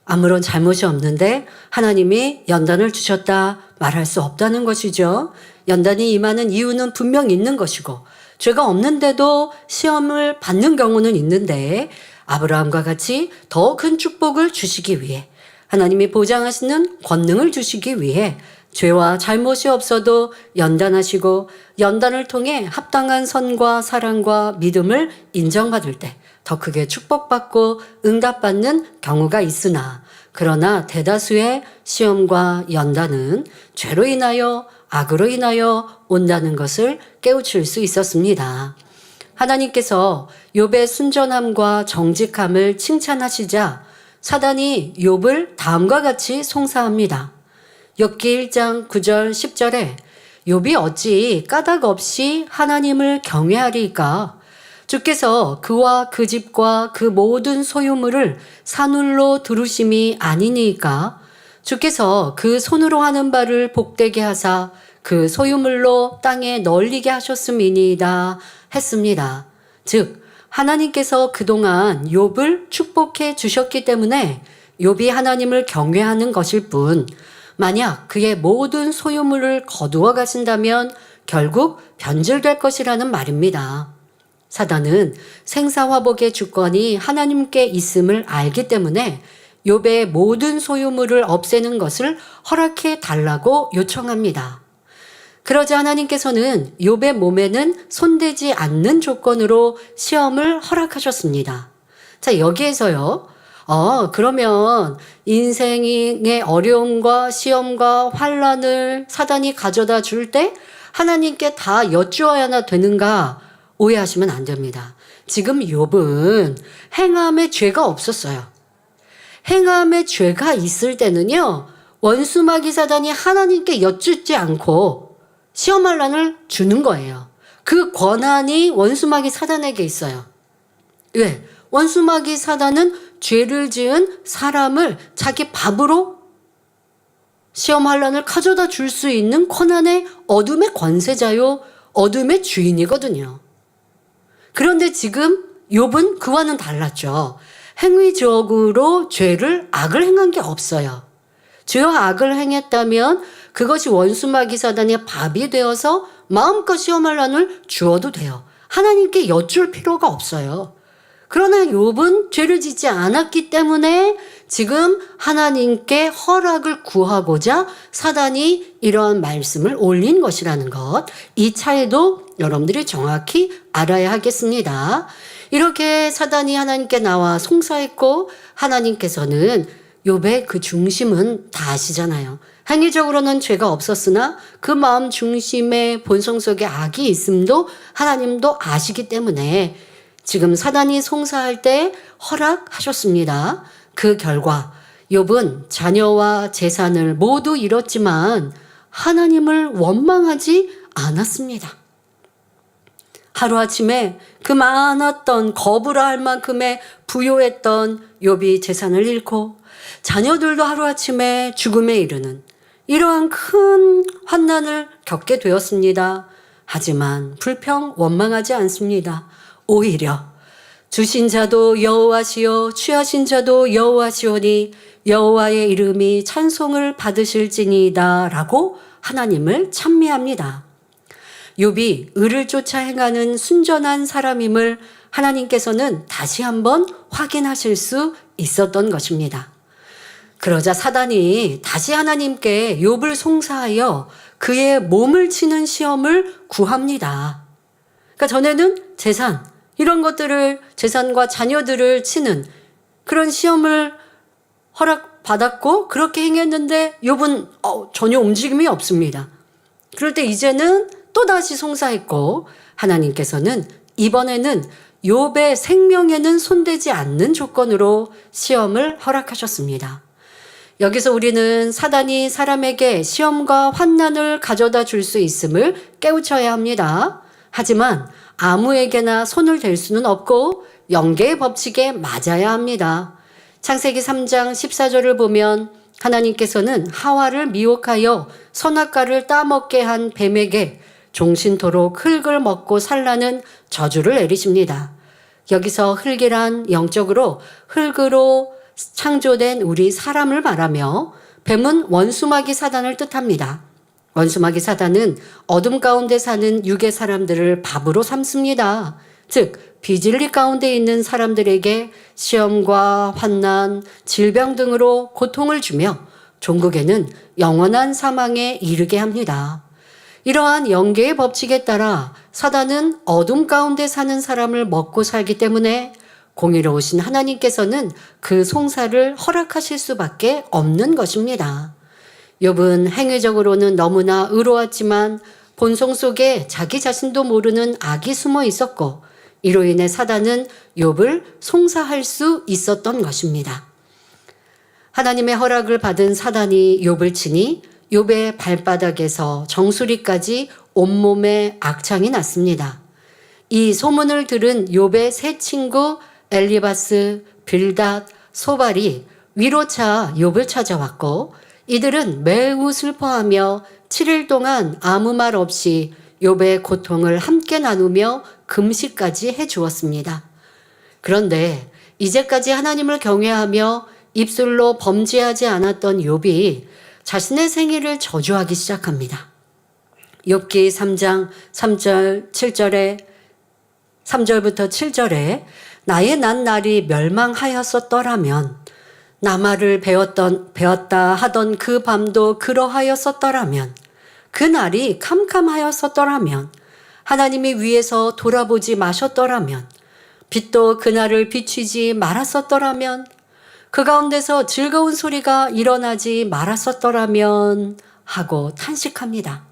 아무런 잘못이 없는데 하나님이 연단을 주셨다 말할 수 없다는 것이죠. 연단이 임하는 이유는 분명 있는 것이고 죄가 없는데도 시험을 받는 경우는 있는데 아브라함과 같이 더 큰 축복을 주시기 위해 하나님이 보장하시는 권능을 주시기 위해 죄와 잘못이 없어도 연단하시고 연단을 통해 합당한 선과 사랑과 믿음을 인정받을 때 더 크게 축복받고 응답받는 경우가 있으나 그러나 대다수의 시험과 연단은 죄로 인하여 악으로 인하여 온다는 것을 깨우칠 수 있었습니다. 하나님께서 욥의 순전함과 정직함을 칭찬하시자 사단이 욥을 다음과 같이 송사합니다. 욥기 1장 9절 10절에 욥이 어찌 까닭 없이 하나님을 경외하리이까? 주께서 그와 그 집과 그 모든 소유물을 산울로 두르심이 아니니까? 주께서 그 손으로 하는 바를 복되게 하사 그 소유물로 땅에 널리게 하셨음이니이다 했습니다. 즉 하나님께서 그동안 욥을 축복해 주셨기 때문에 욥이 하나님을 경외하는 것일 뿐 만약 그의 모든 소유물을 거두어 가신다면 결국 변질될 것이라는 말입니다. 사단은 생사화복의 주권이 하나님께 있음을 알기 때문에 욥의 모든 소유물을 없애는 것을 허락해 달라고 요청합니다. 그러자 하나님께서는 욥의 몸에는 손대지 않는 조건으로 시험을 허락하셨습니다. 자, 여기에서요. 그러면 인생의 어려움과 시험과 환란을 사단이 가져다 줄 때 하나님께 다 여쭈어야나 되는가 오해하시면 안 됩니다. 지금 욥은 행함에 죄가 없었어요. 행함에 죄가 있을 때는요. 원수마귀 사단이 하나님께 여쭙지 않고 시험 환란을 주는 거예요. 그 권한이 원수마귀 사단에게 있어요. 왜? 원수마귀 사단은 죄를 지은 사람을 자기 밥으로 시험 환란을 가져다 줄 수 있는 권한의 어둠의 권세자요, 어둠의 주인이거든요. 그런데 지금 욥은 그와는 달랐죠. 행위적으로 악을 행한 게 없어요. 죄와 악을 행했다면 그것이 원수마귀 사단의 밥이 되어서 마음껏 시험 환란을 주어도 돼요. 하나님께 여쭐 필요가 없어요. 그러나 욥은 죄를 짓지 않았기 때문에 지금 하나님께 허락을 구하고자 사단이 이러한 말씀을 올린 것이라는 것, 이 차이도 여러분들이 정확히 알아야 하겠습니다. 이렇게 사단이 하나님께 나와 송사했고 하나님께서는 욥의 그 중심은 다 아시잖아요. 행위적으로는 죄가 없었으나 그 마음 중심의 본성 속에 악이 있음도 하나님도 아시기 때문에 지금 사단이 송사할 때 허락하셨습니다. 그 결과 욥은 자녀와 재산을 모두 잃었지만 하나님을 원망하지 않았습니다. 하루아침에 그 많았던 거부라 할 만큼의 부요했던 욥이 재산을 잃고 자녀들도 하루아침에 죽음에 이르는 이러한 큰 환난을 겪게 되었습니다. 하지만 불평 원망하지 않습니다. 오히려 주신 자도 여호와시요 취하신 자도 여호와시오니 여호와의 이름이 찬송을 받으실지니이다 라고 하나님을 찬미합니다. 욥이 의를 쫓아 행하는 순전한 사람임을 하나님께서는 다시 한번 확인하실 수 있었던 것입니다. 그러자 사단이 다시 하나님께 욥을 송사하여 그의 몸을 치는 시험을 구합니다. 그러니까 전에는 재산, 이런 것들을 재산과 자녀들을 치는 그런 시험을 허락받았고 그렇게 행했는데 욥은 전혀 움직임이 없습니다. 그럴 때 이제는 또다시 송사했고 하나님께서는 이번에는 욥의 생명에는 손대지 않는 조건으로 시험을 허락하셨습니다. 여기서 우리는 사단이 사람에게 시험과 환난을 가져다 줄 수 있음을 깨우쳐야 합니다. 하지만 아무에게나 손을 댈 수는 없고 영계의 법칙에 맞아야 합니다. 창세기 3장 14절을 보면 하나님께서는 하와를 미혹하여 선악과를 따먹게 한 뱀에게 종신토록 흙을 먹고 살라는 저주를 내리십니다. 여기서 흙이란 영적으로 흙으로 창조된 우리 사람을 말하며 뱀은 원수마귀 사단을 뜻합니다. 원수마귀 사단은 어둠 가운데 사는 육의 사람들을 밥으로 삼습니다. 즉 비진리 가운데 있는 사람들에게 시험과 환난, 질병 등으로 고통을 주며 종국에는 영원한 사망에 이르게 합니다. 이러한 영계의 법칙에 따라 사단은 어둠 가운데 사는 사람을 먹고 살기 때문에 공의로우신 하나님께서는 그 송사를 허락하실 수밖에 없는 것입니다. 욥은 행위적으로는 너무나 의로웠지만 본성 속에 자기 자신도 모르는 악이 숨어 있었고 이로 인해 사단은 욥을 송사할 수 있었던 것입니다. 하나님의 허락을 받은 사단이 욥을 치니 욥의 발바닥에서 정수리까지 온몸에 악창이 났습니다. 이 소문을 들은 욥의 세 친구 엘리바스, 빌닷, 소발이 위로차 욥을 찾아왔고 이들은 매우 슬퍼하며 7일 동안 아무 말 없이 욥의 고통을 함께 나누며 금식까지 해주었습니다. 그런데 이제까지 하나님을 경외하며 입술로 범죄하지 않았던 욥이 자신의 생일을 저주하기 시작합니다. 욥기 3장 3절 7절에 3절부터 7절에 나의 난 날이 멸망하였었더라면 나 말을 배웠다 하던 그 밤도 그러하였었더라면 그 날이 캄캄하였었더라면 하나님이 위에서 돌아보지 마셨더라면 빛도 그날을 비추지 말았었더라면 그 가운데서 즐거운 소리가 일어나지 말았었더라면 하고 탄식합니다.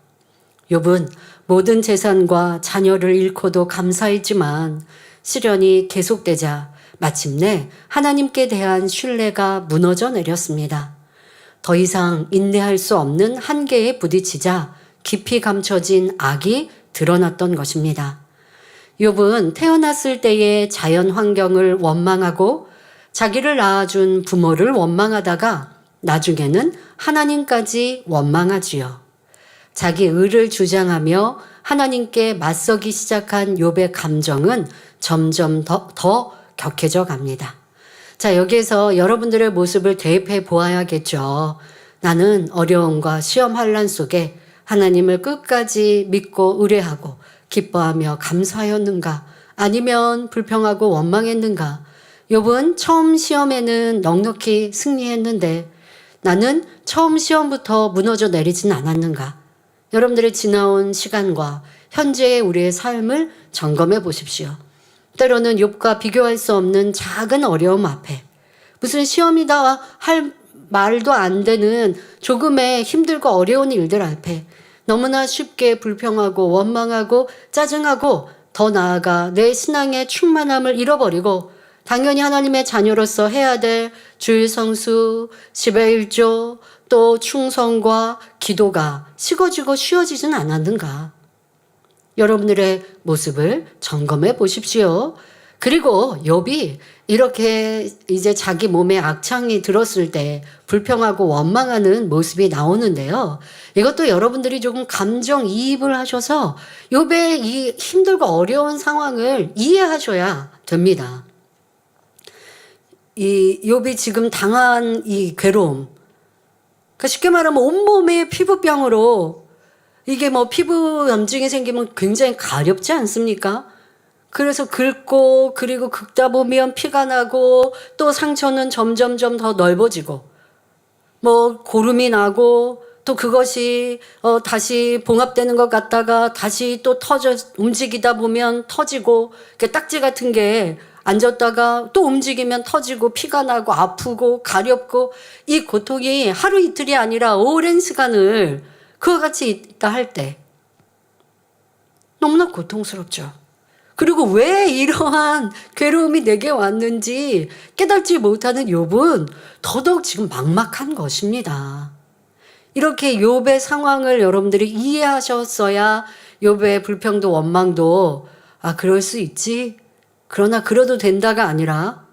욥은 모든 재산과 자녀를 잃고도 감사했지만 시련이 계속되자 마침내 하나님께 대한 신뢰가 무너져 내렸습니다. 더 이상 인내할 수 없는 한계에 부딪히자 깊이 감춰진 악이 드러났던 것입니다. 욥은 태어났을 때의 자연 환경을 원망하고 자기를 낳아준 부모를 원망하다가 나중에는 하나님까지 원망하지요. 자기 의를 주장하며 하나님께 맞서기 시작한 욥의 감정은 점점 더 격해져 갑니다. 자, 여기에서 여러분들의 모습을 대입해 보아야겠죠. 나는 어려움과 시험 환난 속에 하나님을 끝까지 믿고 의뢰하고 기뻐하며 감사하였는가? 아니면 불평하고 원망했는가? 욥은 처음 시험에는 넉넉히 승리했는데 나는 처음 시험부터 무너져 내리진 않았는가? 여러분들의 지나온 시간과 현재의 우리의 삶을 점검해 보십시오. 때로는 욥과 비교할 수 없는 작은 어려움 앞에 무슨 시험이다 할 말도 안 되는 조금의 힘들고 어려운 일들 앞에 너무나 쉽게 불평하고 원망하고 짜증하고 더 나아가 내 신앙의 충만함을 잃어버리고 당연히 하나님의 자녀로서 해야 될 주일 성수, 10의 1조, 또 충성과 기도가 식어지고 쉬워지진 않았는가? 여러분들의 모습을 점검해 보십시오. 그리고 욥이 이렇게 이제 자기 몸에 악창이 들었을 때 불평하고 원망하는 모습이 나오는데요. 이것도 여러분들이 조금 감정이입을 하셔서 욥의 이 힘들고 어려운 상황을 이해하셔야 됩니다. 이 욥이 지금 당한 이 괴로움, 그러니까 쉽게 말하면 온몸에 피부병으로 이게 뭐 피부 염증이 생기면 굉장히 가렵지 않습니까? 그래서 긁고 그리고 긁다 보면 피가 나고 또 상처는 점점점 더 넓어지고 뭐 고름이 나고 또 그것이 다시 봉합되는 것 같다가 다시 또 움직이다 보면 터지고 딱지 같은 게 앉았다가 또 움직이면 터지고 피가 나고 아프고 가렵고 이 고통이 하루 이틀이 아니라 오랜 시간을 그와 같이 있다 할 때 너무나 고통스럽죠. 그리고 왜 이러한 괴로움이 내게 왔는지 깨닫지 못하는 욥은 더더욱 지금 막막한 것입니다. 이렇게 욥의 상황을 여러분들이 이해하셨어야 욥의 불평도 원망도 그럴 수 있지. 그러나 그래도 된다가 아니라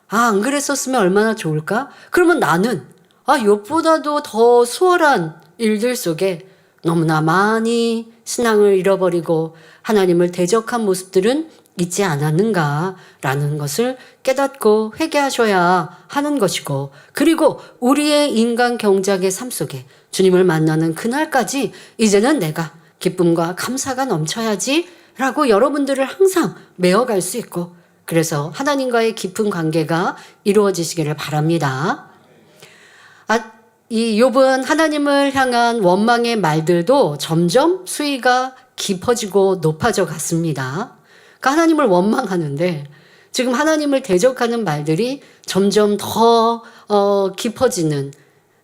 안 그랬었으면 얼마나 좋을까? 그러면 나는 욥보다도 더 수월한 일들 속에 너무나 많이 신앙을 잃어버리고 하나님을 대적한 모습들은 있지 않았는가라는 것을 깨닫고 회개하셔야 하는 것이고, 그리고 우리의 인간 경작의 삶 속에 주님을 만나는 그날까지 이제는 내가 기쁨과 감사가 넘쳐야지 라고 여러분들을 항상 메어갈 수 있고, 그래서 하나님과의 깊은 관계가 이루어지시기를 바랍니다. 이 욥은 하나님을 향한 원망의 말들도 점점 수위가 깊어지고 높아져 갔습니다. 그러니까 하나님을 원망하는데 지금 하나님을 대적하는 말들이 점점 더 깊어지는,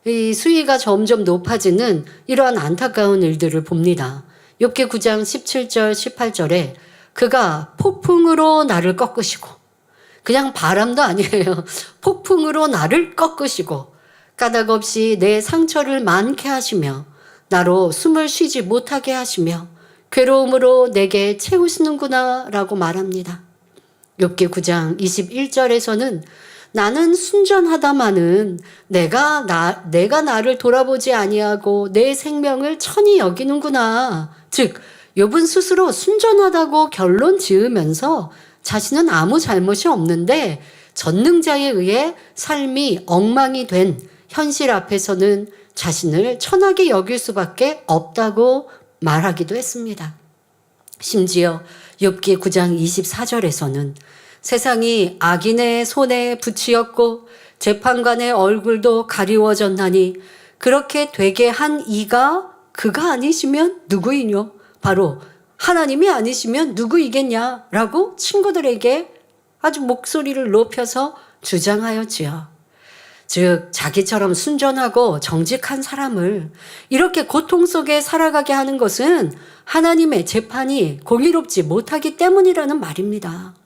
이 수위가 점점 높아지는 이러한 안타까운 일들을 봅니다. 욥기 9장 17절 18절에 그가 폭풍으로 나를 꺾으시고, 그냥 바람도 아니에요. 폭풍으로 나를 꺾으시고 까닭 없이 내 상처를 많게 하시며 나로 숨을 쉬지 못하게 하시며 괴로움으로 내게 채우시는구나 라고 말합니다. 욥기 9장 21절에서는 나는 순전하다마는 내가 나를 돌아보지 아니하고 내 생명을 천히 여기는구나. 즉 욥은 스스로 순전하다고 결론 지으면서 자신은 아무 잘못이 없는데 전능자에 의해 삶이 엉망이 된 현실 앞에서는 자신을 천하게 여길 수밖에 없다고 말하기도 했습니다. 심지어 욥기 9장 24절에서는 세상이 악인의 손에 붙이었고 재판관의 얼굴도 가리워졌나니 그렇게 되게 한 이가 그가 아니시면 누구이뇨? 바로 하나님이 아니시면 누구이겠냐라고 친구들에게 아주 목소리를 높여서 주장하였지요. 즉 자기처럼 순전하고 정직한 사람을 이렇게 고통 속에 살아가게 하는 것은 하나님의 재판이 공의롭지 못하기 때문이라는 말입니다.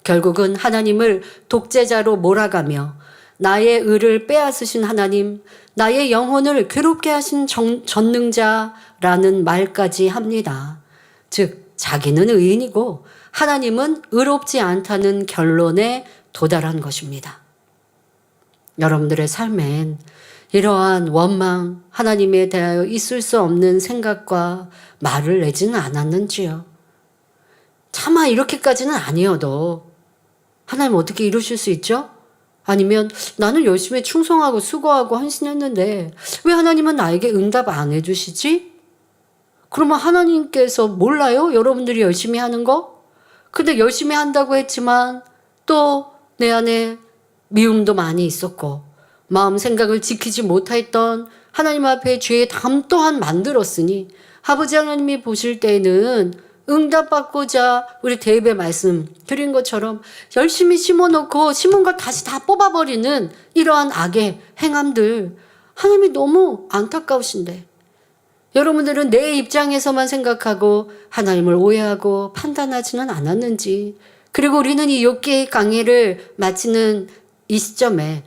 결국은 하나님을 독재자로 몰아가며 나의 의를 빼앗으신 하나님, 나의 영혼을 괴롭게 하신 전능자라는 말까지 합니다. 즉 자기는 의인이고 하나님은 의롭지 않다는 결론에 도달한 것입니다. 여러분들의 삶엔 이러한 원망, 하나님에 대하여 있을 수 없는 생각과 말을 내지는 않았는지요? 차마 이렇게까지는 아니어도 하나님 어떻게 이루실 수 있죠? 아니면 나는 열심히 충성하고 수고하고 헌신했는데 왜 하나님은 나에게 응답 안 해주시지? 그러면 하나님께서 몰라요? 여러분들이 열심히 하는 거? 근데 열심히 한다고 했지만 또 내 안에 미움도 많이 있었고 마음 생각을 지키지 못했던 하나님 앞에 죄의 담 또한 만들었으니 아버지 하나님이 보실 때에는 응답받고자 우리 대입의 말씀 드린 것처럼 열심히 심어놓고 심은 걸 다시 다 뽑아버리는 이러한 악의 행함들, 하나님이 너무 안타까우신데 여러분들은 내 입장에서만 생각하고 하나님을 오해하고 판단하지는 않았는지, 그리고 우리는 이 욥기 강의를 마치는 이 시점에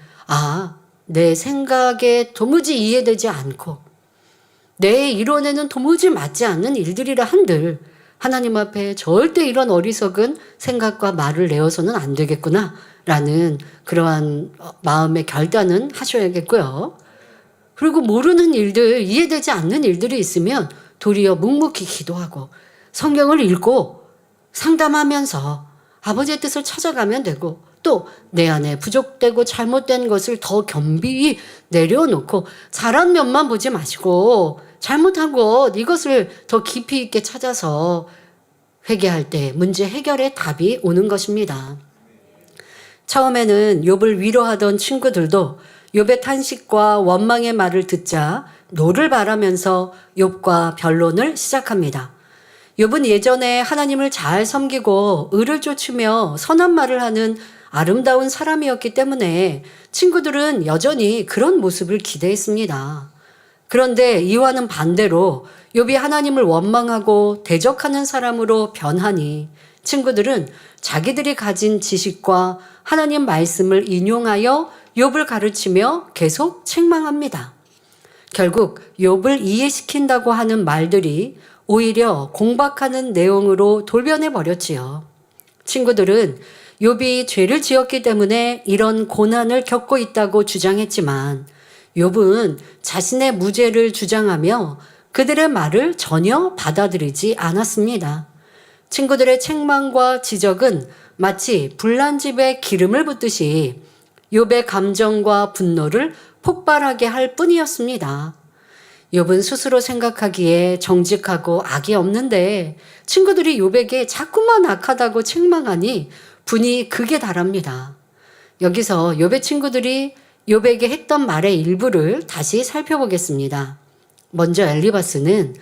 내 생각에 도무지 이해되지 않고 내 이론에는 도무지 맞지 않는 일들이라 한들 하나님 앞에 절대 이런 어리석은 생각과 말을 내어서는 안 되겠구나 라는 그러한 마음의 결단은 하셔야겠고요. 그리고 모르는 일들, 이해되지 않는 일들이 있으면 도리어 묵묵히 기도하고 성경을 읽고 상담하면서 아버지의 뜻을 찾아가면 되고, 또 내 안에 부족되고 잘못된 것을 더 겸비히 내려놓고 잘한 면만 보지 마시고 잘못한 것, 이것을 더 깊이 있게 찾아서 회개할 때 문제 해결의 답이 오는 것입니다. 처음에는 욥을 위로하던 친구들도 욥의 탄식과 원망의 말을 듣자 노를 바라면서 욥과 변론을 시작합니다. 욥은 예전에 하나님을 잘 섬기고 의를 쫓으며 선한 말을 하는 아름다운 사람이었기 때문에 친구들은 여전히 그런 모습을 기대했습니다. 그런데 이와는 반대로 욥이 하나님을 원망하고 대적하는 사람으로 변하니 친구들은 자기들이 가진 지식과 하나님 말씀을 인용하여 욥을 가르치며 계속 책망합니다. 결국 욥을 이해시킨다고 하는 말들이 오히려 공박하는 내용으로 돌변해 버렸지요. 친구들은 욥이 죄를 지었기 때문에 이런 고난을 겪고 있다고 주장했지만 욥은 자신의 무죄를 주장하며 그들의 말을 전혀 받아들이지 않았습니다. 친구들의 책망과 지적은 마치 불난 집에 기름을 붓듯이 욥의 감정과 분노를 폭발하게 할 뿐이었습니다. 욥은 스스로 생각하기에 정직하고 악이 없는데 친구들이 욥에게 자꾸만 악하다고 책망하니 분이 극에 달합니다. 여기서 욥의 친구들이 욥에게 했던 말의 일부를 다시 살펴보겠습니다. 먼저 엘리바스는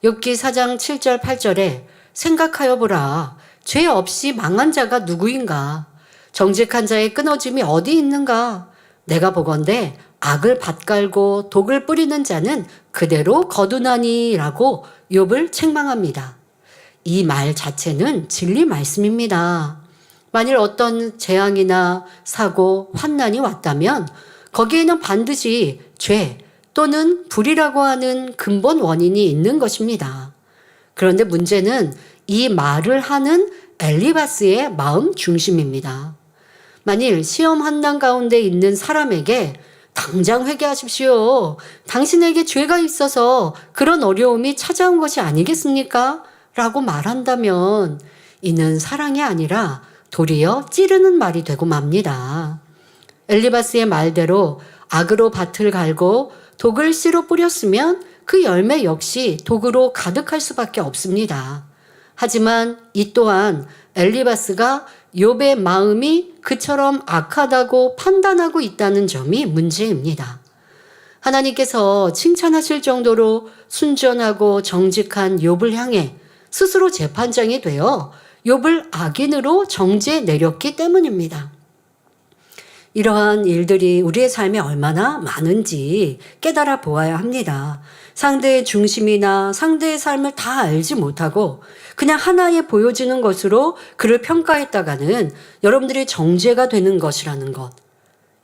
욥기 4장 7절 8절에 생각하여 보라, 죄 없이 망한 자가 누구인가? 정직한 자의 끊어짐이 어디 있는가? 내가 보건대 악을 밭갈고 독을 뿌리는 자는 그대로 거두나니 라고 욥을 책망합니다. 이 말 자체는 진리 말씀입니다. 만일 어떤 재앙이나 사고, 환난이 왔다면 거기에는 반드시 죄 또는 불이라고 하는 근본 원인이 있는 것입니다. 그런데 문제는 이 말을 하는 엘리바스의 마음 중심입니다. 만일 시험 환난 가운데 있는 사람에게 당장 회개하십시오. 당신에게 죄가 있어서 그런 어려움이 찾아온 것이 아니겠습니까? 라고 말한다면 이는 사랑이 아니라 도리어 찌르는 말이 되고 맙니다. 엘리바스의 말대로 악으로 밭을 갈고 독을 씨로 뿌렸으면 그 열매 역시 독으로 가득할 수밖에 없습니다. 하지만 이 또한 엘리바스가 욥의 마음이 그처럼 악하다고 판단하고 있다는 점이 문제입니다. 하나님께서 칭찬하실 정도로 순전하고 정직한 욥을 향해 스스로 재판장이 되어 욥을 악인으로 정죄 내렸기 때문입니다. 이러한 일들이 우리의 삶에 얼마나 많은지 깨달아 보아야 합니다. 상대의 중심이나 상대의 삶을 다 알지 못하고 그냥 하나에 보여지는 것으로 그를 평가했다가는 여러분들이 정죄가 되는 것이라는 것.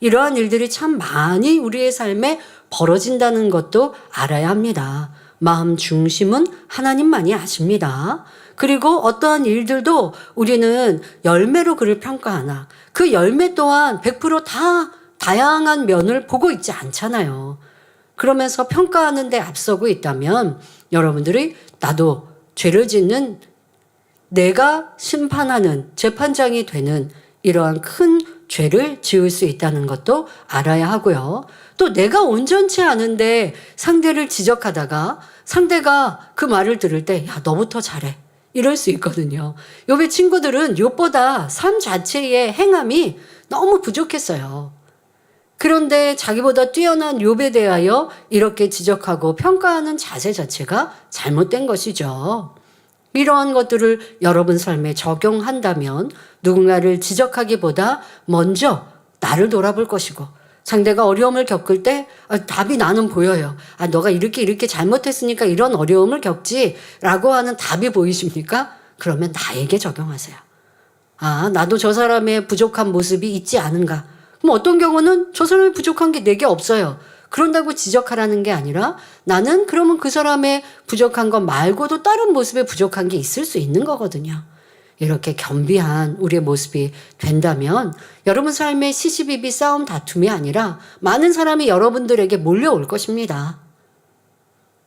이러한 일들이 참 많이 우리의 삶에 벌어진다는 것도 알아야 합니다. 마음 중심은 하나님만이 아십니다. 그리고 어떠한 일들도 우리는 열매로 그를 평가하나 그 열매 또한 100% 다양한 면을 보고 있지 않잖아요. 그러면서 평가하는 데 앞서고 있다면 여러분들이 나도 죄를 짓는, 내가 심판하는 재판장이 되는 이러한 큰 죄를 지을 수 있다는 것도 알아야 하고요. 또 내가 온전치 않은데 상대를 지적하다가 상대가 그 말을 들을 때 야, 너부터 잘해. 이럴 수 있거든요. 욥의 친구들은 욥보다 삶 자체의 행함이 너무 부족했어요. 그런데 자기보다 뛰어난 욥에 대하여 이렇게 지적하고 평가하는 자세 자체가 잘못된 것이죠. 이러한 것들을 여러분 삶에 적용한다면 누군가를 지적하기보다 먼저 나를 돌아볼 것이고, 상대가 어려움을 겪을 때 답이 나는 보여요. 너가 이렇게 잘못했으니까 이런 어려움을 겪지 라고 하는 답이 보이십니까? 그러면 나에게 적용하세요. 나도 저 사람의 부족한 모습이 있지 않은가. 그럼 어떤 경우는 저 사람의 부족한 게 내게 없어요. 그런다고 지적하라는 게 아니라 나는 그러면 그 사람의 부족한 것 말고도 다른 모습에 부족한 게 있을 수 있는 거거든요. 이렇게 겸비한 우리의 모습이 된다면 여러분 삶의 시시비비 싸움 다툼이 아니라 많은 사람이 여러분들에게 몰려올 것입니다.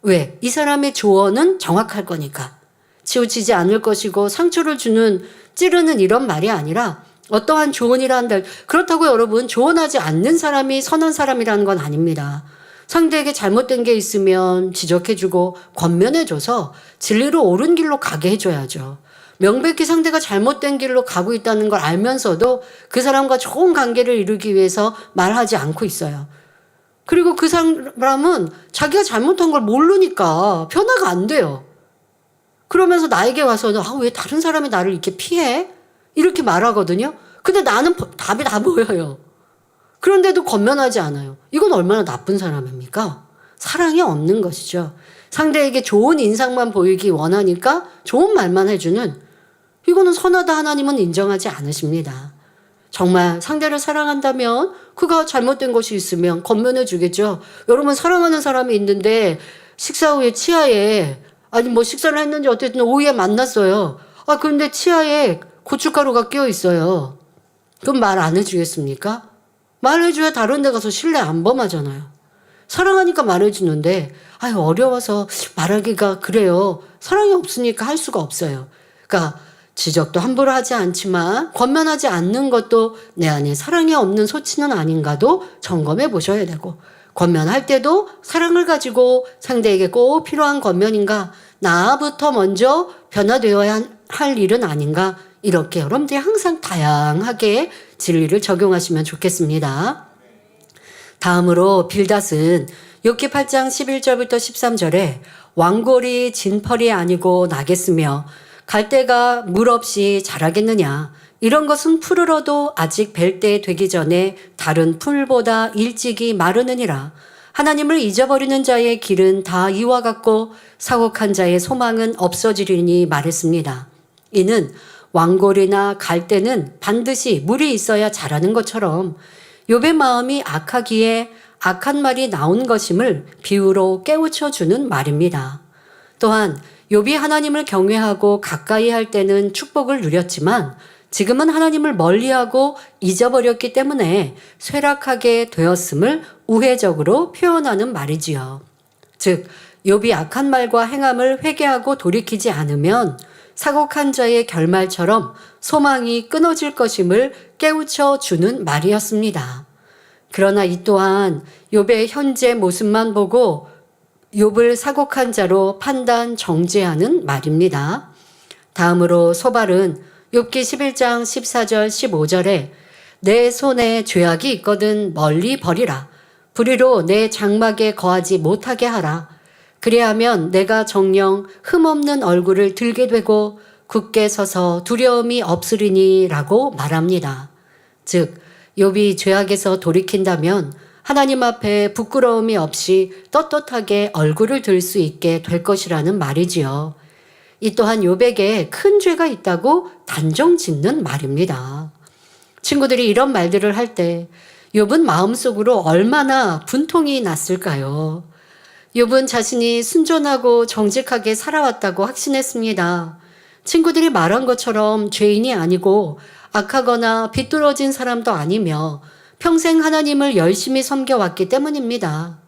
왜? 이 사람의 조언은 정확할 거니까. 치우치지 않을 것이고 상처를 찌르는 이런 말이 아니라 어떠한 조언이라 한들, 그렇다고 여러분 조언하지 않는 사람이 선한 사람이라는 건 아닙니다. 상대에게 잘못된 게 있으면 지적해주고 권면해줘서 진리로 옳은 길로 가게 해줘야죠. 명백히 상대가 잘못된 길로 가고 있다는 걸 알면서도 그 사람과 좋은 관계를 이루기 위해서 말하지 않고 있어요. 그리고 그 사람은 자기가 잘못한 걸 모르니까 변화가 안 돼요. 그러면서 나에게 와서는 왜 다른 사람이 나를 이렇게 피해? 이렇게 말하거든요. 근데 나는 답이 다 보여요. 그런데도 권면하지 않아요. 이건 얼마나 나쁜 사람입니까? 사랑이 없는 것이죠. 상대에게 좋은 인상만 보이기 원하니까 좋은 말만 해주는, 이거는 선하다 하나님은 인정하지 않으십니다. 정말 상대를 사랑한다면 그가 잘못된 것이 있으면 권면해 주겠죠. 여러분, 사랑하는 사람이 있는데 식사 후에 치아에, 식사를 했는지 어쨌든 오후에 만났어요. 그런데 치아에 고춧가루가 끼어 있어요. 그럼 말 안 해주겠습니까? 말해줘야 다른 데 가서 신뢰 안 범하잖아요. 사랑하니까 말해주는데 어려워서 말하기가 그래요. 사랑이 없으니까 할 수가 없어요. 그러니까 지적도 함부로 하지 않지만 권면하지 않는 것도 내 안에 사랑이 없는 소치는 아닌가도 점검해 보셔야 되고, 권면할 때도 사랑을 가지고 상대에게 꼭 필요한 권면인가, 나부터 먼저 변화되어야 할 일은 아닌가, 이렇게 여러분들이 항상 다양하게 진리를 적용하시면 좋겠습니다. 다음으로 빌닷은 욥기 8장 11절부터 13절에 왕골이 진펄이 아니고 나겠으며 갈대가 물 없이 자라겠느냐, 이런 것은 푸르러도 아직 벨 때 되기 전에 다른 풀보다 일찍이 마르느니라. 하나님을 잊어버리는 자의 길은 다 이와 같고 사곡한 자의 소망은 없어지리니 말했습니다. 이는 왕골이나 갈대는 반드시 물이 있어야 자라는 것처럼 욥의 마음이 악하기에 악한 말이 나온 것임을 비유로 깨우쳐주는 말입니다. 또한 욥이 하나님을 경외하고 가까이 할 때는 축복을 누렸지만 지금은 하나님을 멀리하고 잊어버렸기 때문에 쇠락하게 되었음을 우회적으로 표현하는 말이지요. 즉, 욥이 악한 말과 행함을 회개하고 돌이키지 않으면 사곡한 자의 결말처럼 소망이 끊어질 것임을 깨우쳐 주는 말이었습니다. 그러나 이 또한 욥의 현재 모습만 보고 욥을 사곡한 자로 판단 정죄하는 말입니다. 다음으로 소발은 욥기 11장 14절 15절에 내 손에 죄악이 있거든 멀리 버리라. 불의로 내 장막에 거하지 못하게 하라. 그리하면 내가 정녕 흠없는 얼굴을 들게 되고 굳게 서서 두려움이 없으리니 라고 말합니다. 즉, 욥이 죄악에서 돌이킨다면 하나님 앞에 부끄러움이 없이 떳떳하게 얼굴을 들 수 있게 될 것이라는 말이지요. 이 또한 욥에게 큰 죄가 있다고 단정 짓는 말입니다. 친구들이 이런 말들을 할 때 욥은 마음속으로 얼마나 분통이 났을까요? 욥은 자신이 순전하고 정직하게 살아왔다고 확신했습니다. 친구들이 말한 것처럼 죄인이 아니고 악하거나 비뚤어진 사람도 아니며 평생 하나님을 열심히 섬겨왔기 때문입니다.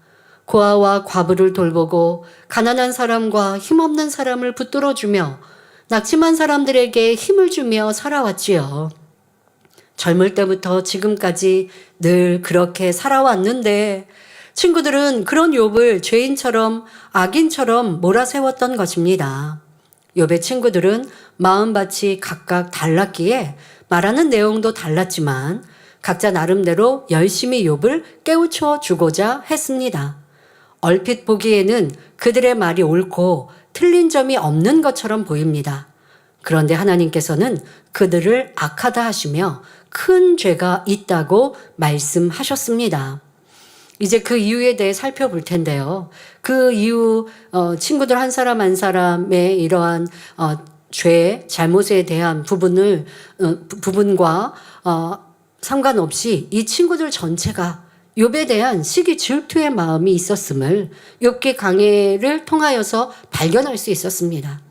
고아와 과부를 돌보고 가난한 사람과 힘없는 사람을 붙들어주며 낙심한 사람들에게 힘을 주며 살아왔지요. 젊을 때부터 지금까지 늘 그렇게 살아왔는데 친구들은 그런 욥을 죄인처럼 악인처럼 몰아세웠던 것입니다. 욥의 친구들은 마음밭이 각각 달랐기에 말하는 내용도 달랐지만 각자 나름대로 열심히 욥을 깨우쳐 주고자 했습니다. 얼핏 보기에는 그들의 말이 옳고 틀린 점이 없는 것처럼 보입니다. 그런데 하나님께서는 그들을 악하다 하시며 큰 죄가 있다고 말씀하셨습니다. 이제 그 이유에 대해 살펴볼 텐데요. 그 이유 친구들 한 사람 한 사람의 이러한 죄, 잘못에 대한 부분과 상관없이 이 친구들 전체가 욥에 대한 시기 질투의 마음이 있었음을 욥기 강해를 통하여서 발견할 수 있었습니다.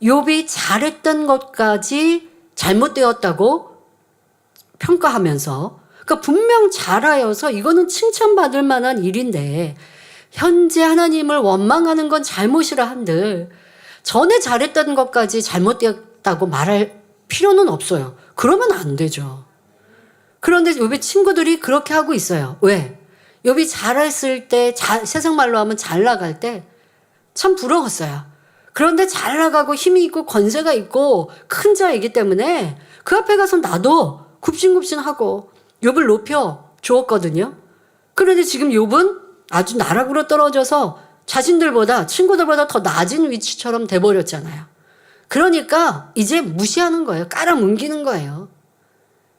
욥이 잘했던 것까지 잘못되었다고 평가하면서, 그러니까 분명 잘하여서 이거는 칭찬받을 만한 일인데 현재 하나님을 원망하는 건 잘못이라 한들 전에 잘했던 것까지 잘못되었다고 말할 필요는 없어요. 그러면 안 되죠. 그런데 욥의 친구들이 그렇게 하고 있어요. 왜? 욥이 잘했을 때, 세상 말로 하면 잘 나갈 때 참 부러웠어요. 그런데 잘 나가고 힘이 있고 권세가 있고 큰 자이기 때문에 그 앞에 가서 나도 굽신굽신하고 욥을 높여 주었거든요. 그런데 지금 욥은 아주 나락으로 떨어져서 자신들보다, 친구들보다 더 낮은 위치처럼 돼버렸잖아요. 그러니까 이제 무시하는 거예요. 깔아뭉기는 거예요.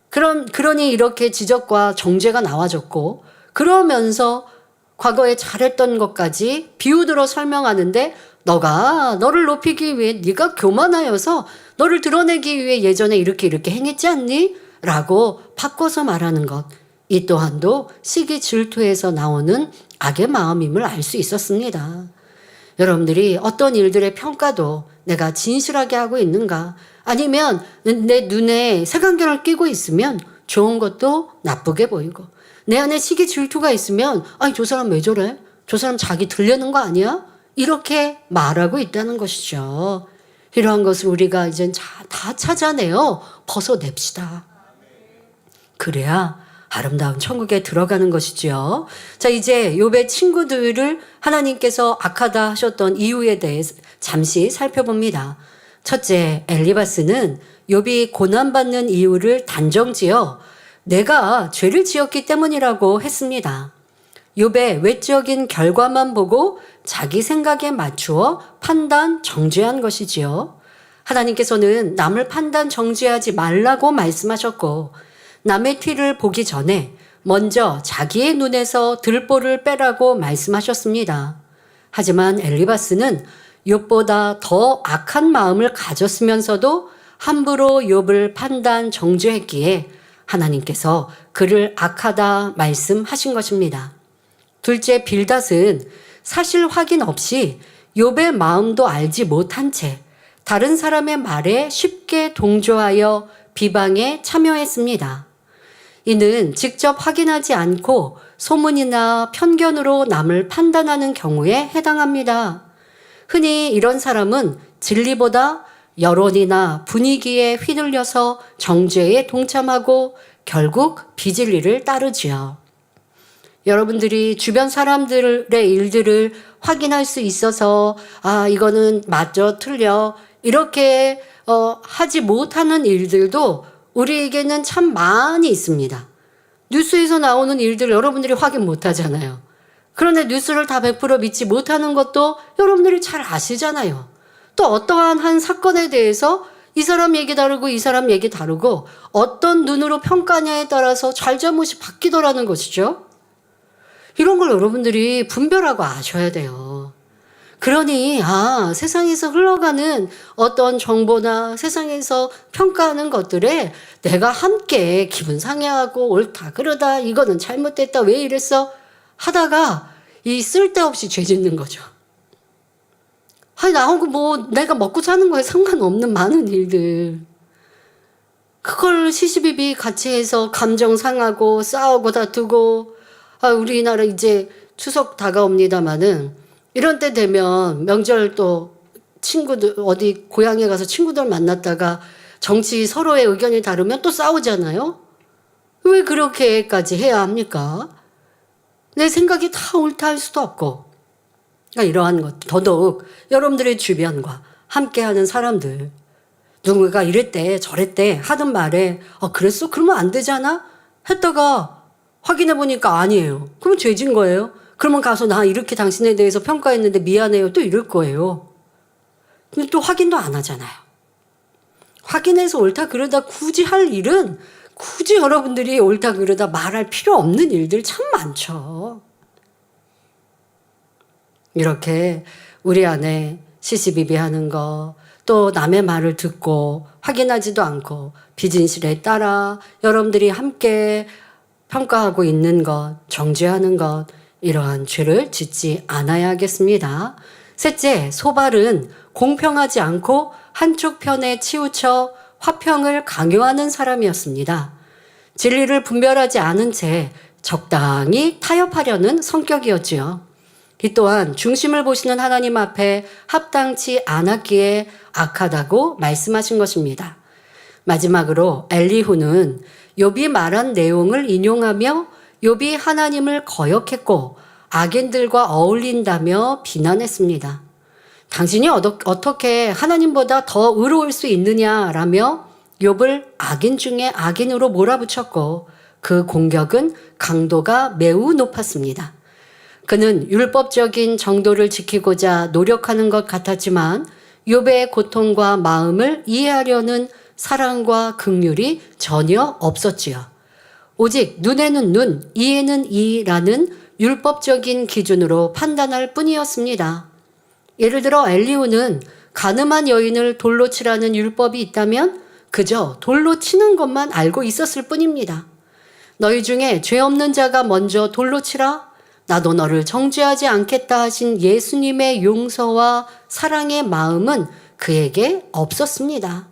그러니 이렇게 지적과 정죄가 나와졌고, 그러면서 과거에 잘했던 것까지 비유들어 설명하는데, 너를 높이기 위해 네가 교만하여서 너를 드러내기 위해 예전에 이렇게 행했지 않니? 라고 바꿔서 말하는 것. 이 또한도 시기 질투에서 나오는 악의 마음임을 알 수 있었습니다. 여러분들이 어떤 일들의 평가도 내가 진실하게 하고 있는가, 아니면 내 눈에 색안경을 끼고 있으면 좋은 것도 나쁘게 보이고, 내 안에 시기 질투가 있으면 아니 저 사람 왜 저래? 저 사람 자기 들려는 거 아니야? 이렇게 말하고 있다는 것이죠. 이러한 것을 우리가 이젠 다 찾아내어 벗어냅시다. 그래야 아름다운 천국에 들어가는 것이지요. 자, 이제 욥의 친구들을 하나님께서 악하다 하셨던 이유에 대해 잠시 살펴봅니다. 첫째, 엘리바스는 욥이 고난받는 이유를 단정지어 내가 죄를 지었기 때문이라고 했습니다. 욥의 외적인 결과만 보고 자기 생각에 맞추어 판단, 정죄한 것이지요. 하나님께서는 남을 판단, 정죄하지 말라고 말씀하셨고, 남의 티를 보기 전에 먼저 자기의 눈에서 들보를 빼라고 말씀하셨습니다. 하지만 엘리바스는 욥보다 더 악한 마음을 가졌으면서도 함부로 욥을 판단, 정죄했기에 하나님께서 그를 악하다 말씀하신 것입니다. 둘째, 빌닷은 사실 확인 없이 욥의 마음도 알지 못한 채 다른 사람의 말에 쉽게 동조하여 비방에 참여했습니다. 이는 직접 확인하지 않고 소문이나 편견으로 남을 판단하는 경우에 해당합니다. 흔히 이런 사람은 진리보다 여론이나 분위기에 휘둘려서 정죄에 동참하고 결국 비진리를 따르지요. 여러분들이 주변 사람들의 일들을 확인할 수 있어서 이거는 맞죠, 틀려 이렇게 하지 못하는 일들도 우리에게는 참 많이 있습니다. 뉴스에서 나오는 일들 여러분들이 확인 못하잖아요. 그런데 뉴스를 다 100% 믿지 못하는 것도 여러분들이 잘 아시잖아요. 또 어떠한 한 사건에 대해서 이 사람 얘기 다르고 이 사람 얘기 다르고 어떤 눈으로 평가냐에 따라서 잘잘못이 바뀌더라는 것이죠. 이런 걸 여러분들이 분별하고 아셔야 돼요. 그러니 세상에서 흘러가는 어떤 정보나 세상에서 평가하는 것들에 내가 함께 기분 상해하고 옳다 그러다 이거는 잘못됐다 왜 이랬어 하다가 이 쓸데없이 죄 짓는 거죠. 나하고 내가 먹고 사는 거에 상관없는 많은 일들. 그걸 시시비비 같이 해서 감정 상하고 싸우고 다투고 우리나라 이제 추석 다가옵니다마는 이런 때 되면 명절 또 친구들 어디 고향에 가서 친구들 만났다가 정치 서로의 의견이 다르면 또 싸우잖아요. 왜 그렇게까지 해야 합니까? 내 생각이 다 옳다 할 수도 없고. 그러니까 이러한 것 더더욱 여러분들의 주변과 함께하는 사람들 누군가 이랬대 저랬대 하던 말에 그랬어? 그러면 안 되잖아? 했다가 확인해 보니까 아니에요. 그럼 죄진 거예요. 그러면 가서 나 이렇게 당신에 대해서 평가했는데 미안해요. 또 이럴 거예요. 근데 또 확인도 안 하잖아요. 확인해서 옳다 그러다 굳이 할 일은 굳이 여러분들이 옳다 그러다 말할 필요 없는 일들 참 많죠. 이렇게 우리 안에 시시비비하는 거, 또 남의 말을 듣고 확인하지도 않고 비진실에 따라 여러분들이 함께 평가하고 있는 것, 정죄하는 것, 이러한 죄를 짓지 않아야겠습니다. 셋째, 소발은 공평하지 않고 한쪽 편에 치우쳐 화평을 강요하는 사람이었습니다. 진리를 분별하지 않은 채 적당히 타협하려는 성격이었지요. 이 또한 중심을 보시는 하나님 앞에 합당치 않았기에 악하다고 말씀하신 것입니다. 마지막으로 엘리후는 욥이 말한 내용을 인용하며 욥이 하나님을 거역했고 악인들과 어울린다며 비난했습니다. 당신이 어떻게 하나님보다 더 의로울 수 있느냐라며 욥을 악인 중에 악인으로 몰아붙였고 그 공격은 강도가 매우 높았습니다. 그는 율법적인 정도를 지키고자 노력하는 것 같았지만 욥의 고통과 마음을 이해하려는 사랑과 긍휼이 전혀 없었지요. 오직 눈에는 눈, 이에는 이라는 율법적인 기준으로 판단할 뿐이었습니다. 예를 들어 엘리후는 가늠한 여인을 돌로 치라는 율법이 있다면 그저 돌로 치는 것만 알고 있었을 뿐입니다. 너희 중에 죄 없는 자가 먼저 돌로 치라. 나도 너를 정죄하지 않겠다 하신 예수님의 용서와 사랑의 마음은 그에게 없었습니다.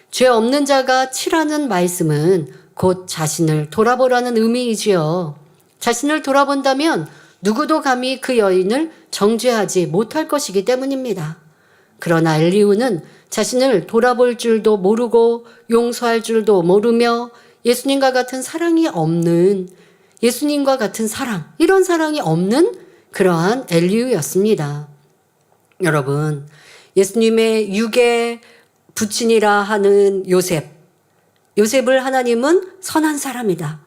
죄 없는 자가 치라는 말씀은 곧 자신을 돌아보라는 의미이지요. 자신을 돌아본다면 누구도 감히 그 여인을 정죄하지 못할 것이기 때문입니다. 그러나 엘리후는 자신을 돌아볼 줄도 모르고 용서할 줄도 모르며 예수님과 같은 사랑이 없는, 예수님과 같은 사랑, 이런 사랑이 없는 그러한 엘리후였습니다. 여러분, 예수님의 육의 부친이라 하는 요셉을 하나님은 선한 사람이다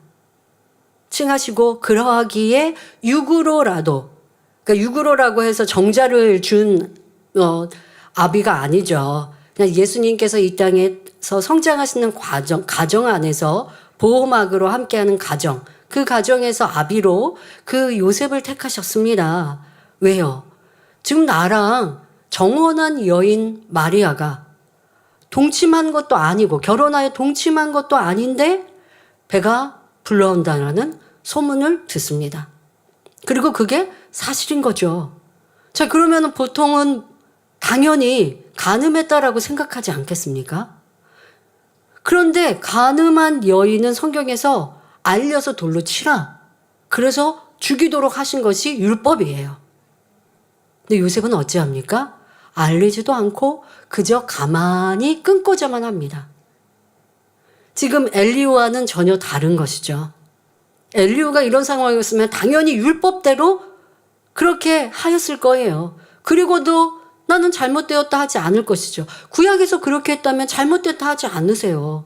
칭하시고 그러하기에 육으로라도, 그러니까 육으로라고 해서 정자를 준 아비가 아니죠. 그냥 예수님께서 이 땅에서 성장하시는 가정 안에서 보호막으로 함께하는 가정, 그 가정에서 아비로 그 요셉을 택하셨습니다. 왜요? 지금 나랑 정혼한 여인 마리아가 동침한 것도 아니고 결혼하여 동침한 것도 아닌데 배가 불러온다는 소문을 듣습니다. 그리고 그게 사실인 거죠. 자, 그러면 보통은 당연히 간음했다라고 생각하지 않겠습니까? 그런데 간음한 여인은 성경에서 알려서 돌로 치라. 그래서 죽이도록 하신 것이 율법이에요. 근데 요셉은 어찌합니까? 알리지도 않고 그저 가만히 끊고자만 합니다. 지금 엘리후와는 전혀 다른 것이죠. 엘리후가 이런 상황이었으면 당연히 율법대로 그렇게 하였을 거예요. 그리고도 나는 잘못되었다 하지 않을 것이죠. 구약에서 그렇게 했다면 잘못됐다 하지 않으세요.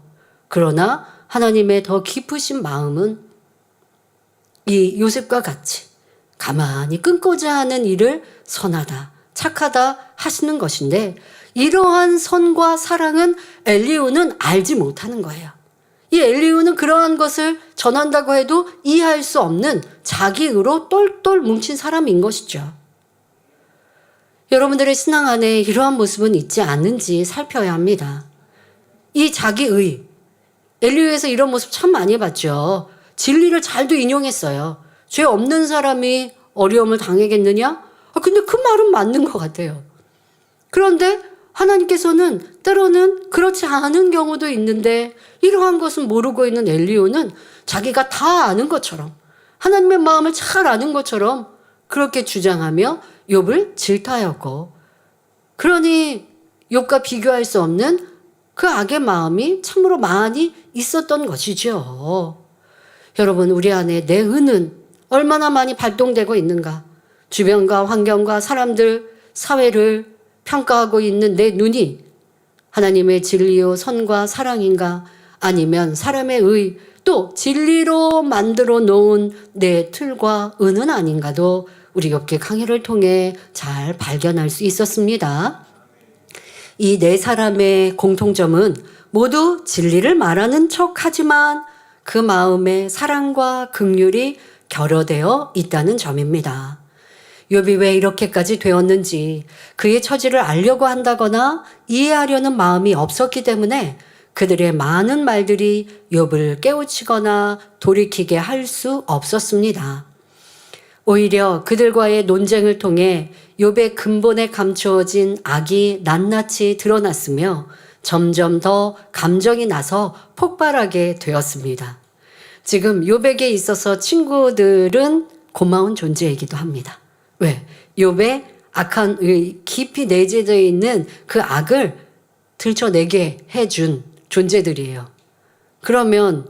그러나 하나님의 더 깊으신 마음은 이 요셉과 같이 가만히 끊고자 하는 일을 선하다, 착하다 하시는 것인데 이러한 선과 사랑은 엘리후는 알지 못하는 거예요. 이 엘리후는 그러한 것을 전한다고 해도 이해할 수 없는 자기의로 똘똘 뭉친 사람인 것이죠. 여러분들의 신앙 안에 이러한 모습은 있지 않는지 살펴야 합니다. 이 자기의, 엘리후에서 이런 모습 참 많이 봤죠. 진리를 잘도 인용했어요. 죄 없는 사람이 어려움을 당하겠느냐? 근데 그 말은 맞는 것 같아요. 그런데 하나님께서는 때로는 그렇지 않은 경우도 있는데 이러한 것은 모르고 있는 엘리후는 자기가 다 아는 것처럼 하나님의 마음을 잘 아는 것처럼 그렇게 주장하며 욥을 질타하였고, 그러니 욥과 비교할 수 없는 그 악의 마음이 참으로 많이 있었던 것이죠. 여러분, 우리 안에 내 은은 얼마나 많이 발동되고 있는가? 주변과 환경과 사람들, 사회를 평가하고 있는 내 눈이 하나님의 진리요 선과 사랑인가? 아니면 사람의 의, 또 진리로 만들어 놓은 내 틀과 은은 아닌가도 우리 욥기 강의를 통해 잘 발견할 수 있었습니다. 이 네 사람의 공통점은 모두 진리를 말하는 척하지만 그 마음에 사랑과 긍휼이 결여되어 있다는 점입니다. 욥이 왜 이렇게까지 되었는지 그의 처지를 알려고 한다거나 이해하려는 마음이 없었기 때문에 그들의 많은 말들이 욥을 깨우치거나 돌이키게 할 수 없었습니다. 오히려 그들과의 논쟁을 통해 욥의 근본에 감추어진 악이 낱낱이 드러났으며 점점 더 감정이 나서 폭발하게 되었습니다. 지금 욥에게 있어서 친구들은 고마운 존재이기도 합니다. 왜? 욥의 악한 깊이 내재되어 있는 그 악을 들춰내게 해준 존재들이에요. 그러면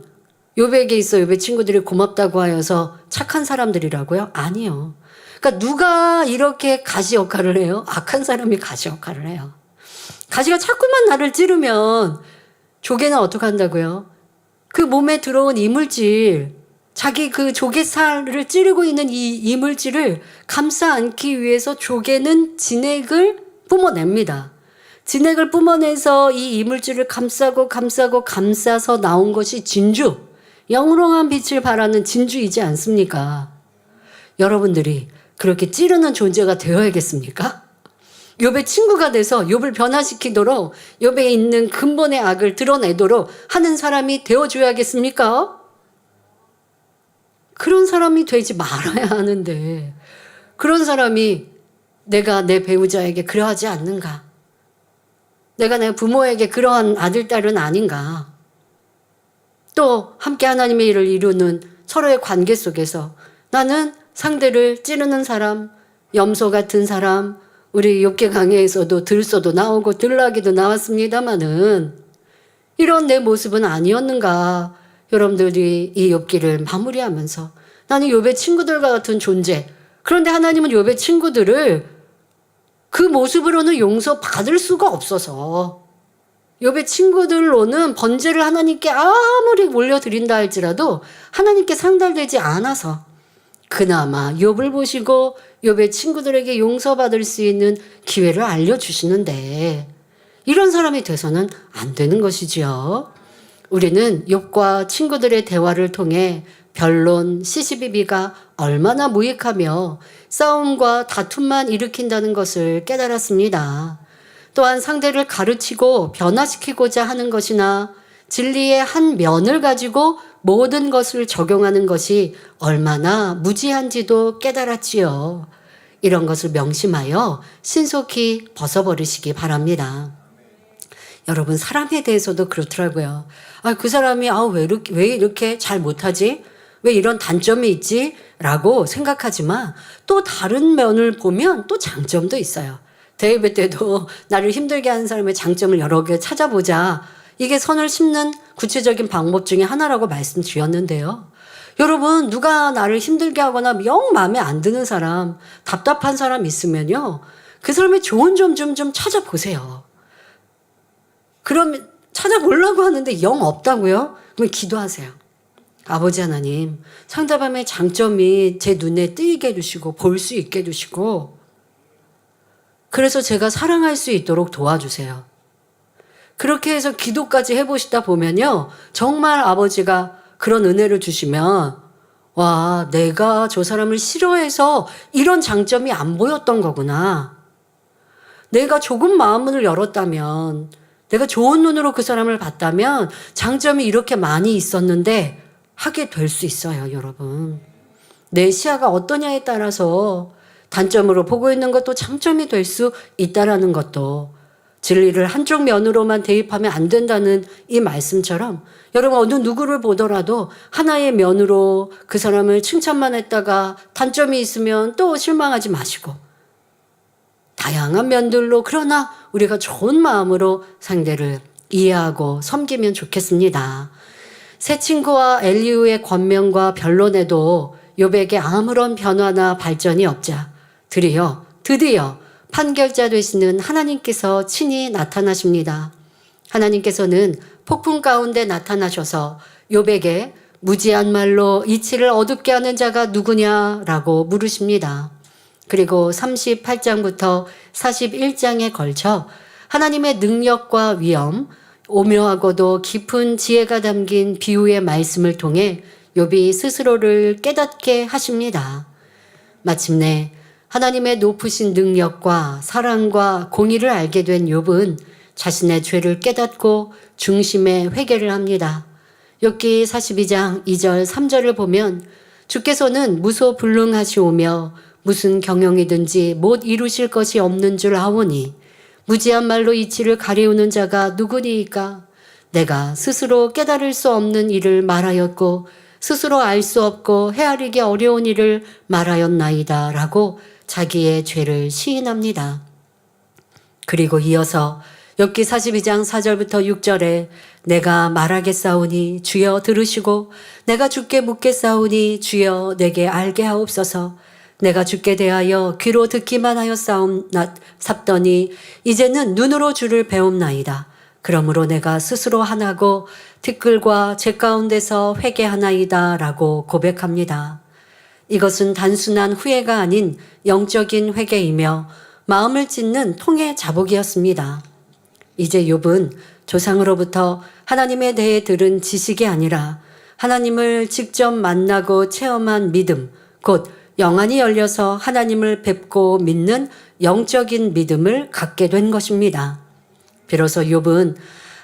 욥에게 있어 욥의 친구들이 고맙다고 하여서 착한 사람들이라고요? 아니요. 그러니까 누가 이렇게 가시 역할을 해요? 악한 사람이 가시 역할을 해요. 가시가 자꾸만 나를 찌르면 조개는 어떻게 한다고요? 그 몸에 들어온 이물질, 자기 그 조개살을 찌르고 있는 이 이물질을 감싸 안기 위해서 조개는 진액을 뿜어냅니다. 진액을 뿜어내서 이 이물질을 감싸서 나온 것이 진주, 영롱한 빛을 발하는 진주이지 않습니까? 여러분들이 그렇게 찌르는 존재가 되어야겠습니까? 욥의 친구가 돼서 욥을 변화시키도록 욥에 있는 근본의 악을 드러내도록 하는 사람이 되어줘야겠습니까? 그런 사람이 되지 말아야 하는데 그런 사람이 내가 내 배우자에게 그러하지 않는가? 내가 내 부모에게 그러한 아들, 딸은 아닌가? 또 함께 하나님의 일을 이루는 서로의 관계 속에서 나는 상대를 찌르는 사람, 염소 같은 사람, 우리 욥기 강의에서도 들소도 나오고 들나귀도 나왔습니다마는 이런 내 모습은 아니었는가? 여러분들이 이 욥기를 마무리하면서 나는 욥의 친구들과 같은 존재. 그런데 하나님은 욥의 친구들을 그 모습으로는 용서받을 수가 없어서 욥의 친구들로는 번제를 하나님께 아무리 올려드린다 할지라도 하나님께 상달되지 않아서 그나마 욥을 보시고 욥의 친구들에게 용서받을 수 있는 기회를 알려주시는데 이런 사람이 돼서는 안 되는 것이지요. 우리는 욥과 친구들의 대화를 통해 변론, 시시비비가 얼마나 무익하며 싸움과 다툼만 일으킨다는 것을 깨달았습니다. 또한 상대를 가르치고 변화시키고자 하는 것이나 진리의 한 면을 가지고 모든 것을 적용하는 것이 얼마나 무지한지도 깨달았지요. 이런 것을 명심하여 신속히 벗어버리시기 바랍니다. 여러분, 사람에 대해서도 그렇더라고요. 그 사람이 왜 이렇게 잘 못하지? 왜 이런 단점이 있지? 라고 생각하지만 또 다른 면을 보면 또 장점도 있어요. 대예배 때도 나를 힘들게 하는 사람의 장점을 여러 개 찾아보자. 이게 선을 심는 구체적인 방법 중에 하나라고 말씀드렸는데요. 여러분, 누가 나를 힘들게 하거나 영 마음에 안 드는 사람, 답답한 사람 있으면요. 그 사람의 좋은 점 좀 찾아보세요. 그러면 찾아보려고 하는데 영 없다고요? 그럼 기도하세요. 아버지 하나님, 상대방의 장점이 제 눈에 띄게 해주시고 볼 수 있게 해주시고 그래서 제가 사랑할 수 있도록 도와주세요. 그렇게 해서 기도까지 해보시다 보면요. 정말 아버지가 그런 은혜를 주시면 와, 내가 저 사람을 싫어해서 이런 장점이 안 보였던 거구나. 내가 조금 마음을 열었다면 내가 좋은 눈으로 그 사람을 봤다면 장점이 이렇게 많이 있었는데 하게 될 수 있어요, 여러분. 내 시야가 어떠냐에 따라서 단점으로 보고 있는 것도 장점이 될 수 있다라는 것도 진리를 한쪽 면으로만 대입하면 안 된다는 이 말씀처럼 여러분 어느 누구를 보더라도 하나의 면으로 그 사람을 칭찬만 했다가 단점이 있으면 또 실망하지 마시고 다양한 면들로 그러나 우리가 좋은 마음으로 상대를 이해하고 섬기면 좋겠습니다. 새 친구와 엘리후의 권면과 변론에도 욥에게 아무런 변화나 발전이 없자 드디어 판결자 되시는 하나님께서 친히 나타나십니다. 하나님께서는 폭풍 가운데 나타나셔서 욥에게 무지한 말로 이치를 어둡게 하는 자가 누구냐라고 물으십니다. 그리고 38장부터 41장에 걸쳐 하나님의 능력과 위엄, 오묘하고도 깊은 지혜가 담긴 비유의 말씀을 통해 욥이 스스로를 깨닫게 하십니다. 마침내 하나님의 높으신 능력과 사랑과 공의를 알게 된 욥은 자신의 죄를 깨닫고 중심에 회개를 합니다. 욥기 42장 2절 3절을 보면 주께서는 무소불능하시오며 무슨 경영이든지 못 이루실 것이 없는 줄 아오니 무지한 말로 이치를 가리우는 자가 누구니이까? 내가 스스로 깨달을 수 없는 일을 말하였고 스스로 알 수 없고 헤아리기 어려운 일을 말하였나이다 라고 자기의 죄를 시인합니다. 그리고 이어서 욥기 42장 4절부터 6절에 내가 말하겠사오니 주여 들으시고 내가 주께 묻겠사오니 주여 내게 알게 하옵소서. 내가 주께 대하여 귀로 듣기만 하여 삽더니 이제는 눈으로 주를 배움나이다. 그러므로 내가 스스로 하나고 티끌과 제 가운데서 회개하나이다 라고 고백합니다. 이것은 단순한 후회가 아닌 영적인 회개이며 마음을 찢는 통의 자복이었습니다. 이제 욥은 조상으로부터 하나님에 대해 들은 지식이 아니라 하나님을 직접 만나고 체험한 믿음, 곧 영안이 열려서 하나님을 뵙고 믿는 영적인 믿음을 갖게 된 것입니다. 비로소 욥은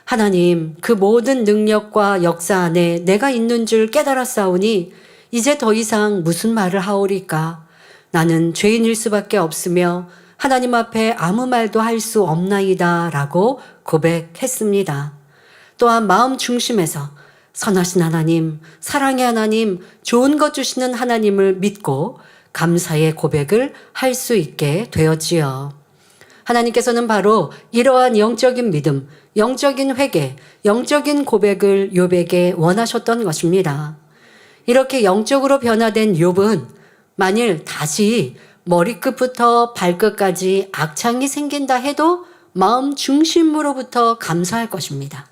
하나님 그 모든 능력과 역사 안에 내가 있는 줄 깨달았사오니 이제 더 이상 무슨 말을 하오리까? 나는 죄인일 수밖에 없으며 하나님 앞에 아무 말도 할 수 없나이다 라고 고백했습니다. 또한 마음 중심에서 선하신 하나님, 사랑의 하나님, 좋은 것 주시는 하나님을 믿고 감사의 고백을 할 수 있게 되었지요. 하나님께서는 바로 이러한 영적인 믿음, 영적인 회개, 영적인 고백을 욥에게 원하셨던 것입니다. 이렇게 영적으로 변화된 욥은 만일 다시 머리끝부터 발끝까지 악창이 생긴다 해도 마음 중심으로부터 감사할 것입니다.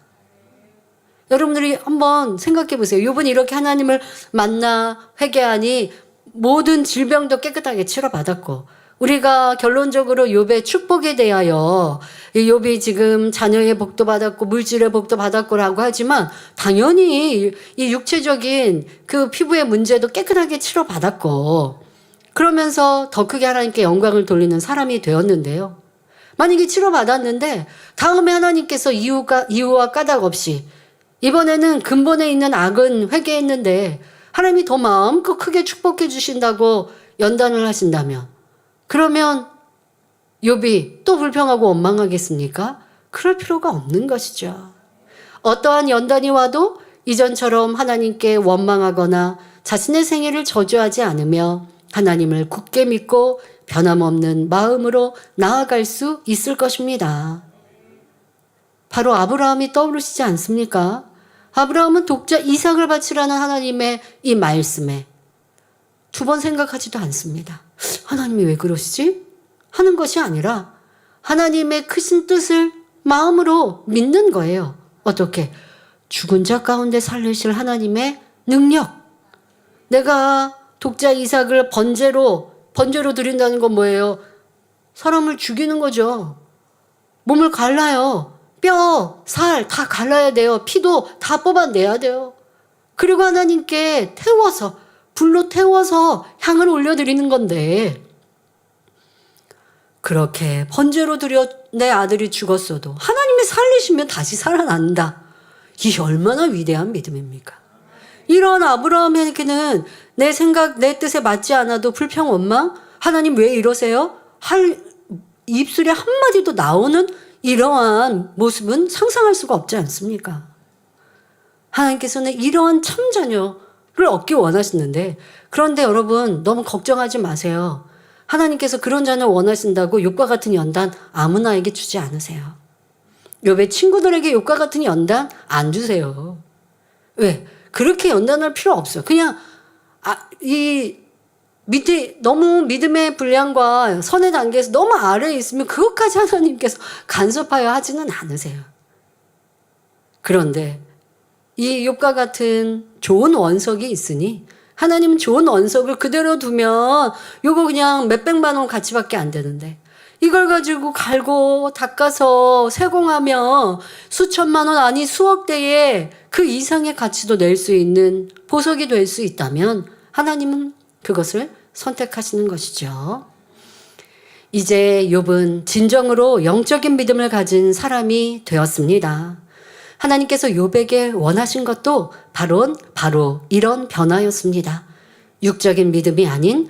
여러분들이 한번 생각해 보세요. 욥은 이렇게 하나님을 만나 회개하니 모든 질병도 깨끗하게 치료받았고 우리가 결론적으로 욥의 축복에 대하여 욥이 지금 자녀의 복도 받았고 물질의 복도 받았고라고 하지만 당연히 이 육체적인 그 피부의 문제도 깨끗하게 치료받았고 그러면서 더 크게 하나님께 영광을 돌리는 사람이 되었는데요. 만약에 치료받았는데 다음에 하나님께서 이유와 까닭 없이 이번에는 근본에 있는 악은 회개했는데 하나님이 더 마음껏 크게 축복해 주신다고 연단을 하신다면 그러면 욥이 또 불평하고 원망하겠습니까? 그럴 필요가 없는 것이죠. 어떠한 연단이 와도 이전처럼 하나님께 원망하거나 자신의 생애를 저주하지 않으며 하나님을 굳게 믿고 변함없는 마음으로 나아갈 수 있을 것입니다. 바로 아브라함이 떠오르시지 않습니까? 아브라함은 독자 이삭을 바치라는 하나님의 이 말씀에 두 번 생각하지도 않습니다. 하나님이 왜 그러시지? 하는 것이 아니라 하나님의 크신 뜻을 마음으로 믿는 거예요. 어떻게? 죽은 자 가운데 살리실 하나님의 능력. 내가 독자 이삭을 번제로 드린다는 건 뭐예요? 사람을 죽이는 거죠. 몸을 갈라요. 뼈, 살 다 갈라야 돼요. 피도 다 뽑아내야 돼요. 그리고 하나님께 불로 태워서 향을 올려드리는 건데 그렇게 번제로 드려 내 아들이 죽었어도 하나님이 살리시면 다시 살아난다. 이게 얼마나 위대한 믿음입니까? 이런 아브라함에게는 내 생각, 내 뜻에 맞지 않아도 불평, 원망, 하나님 왜 이러세요? 할 입술에 한마디도 나오는 이러한 모습은 상상할 수가 없지 않습니까? 하나님께서는 이러한 참자녀를 얻기 원하시는데 그런데 여러분 너무 걱정하지 마세요. 하나님께서 그런 자녀 원하신다고 욥과 같은 연단 아무나에게 주지 않으세요. 욥의 친구들에게 욥과 같은 연단 안 주세요. 왜? 그렇게 연단할 필요 없어요. 그냥 너무 믿음의 분량과 선의 단계에서 너무 아래에 있으면 그것까지 하나님께서 간섭하여 하지는 않으세요. 그런데 이 욥과 같은 좋은 원석이 있으니 하나님은 좋은 원석을 그대로 두면 요거 그냥 몇백만 원 가치밖에 안 되는데 이걸 가지고 갈고 닦아서 세공하면 수천만 원 아니 수억 대의 그 이상의 가치도 낼 수 있는 보석이 될 수 있다면 하나님은 그것을 선택하시는 것이죠. 이제 욥은 진정으로 영적인 믿음을 가진 사람이 되었습니다. 하나님께서 욥에게 원하신 것도 바로 이런 변화였습니다. 육적인 믿음이 아닌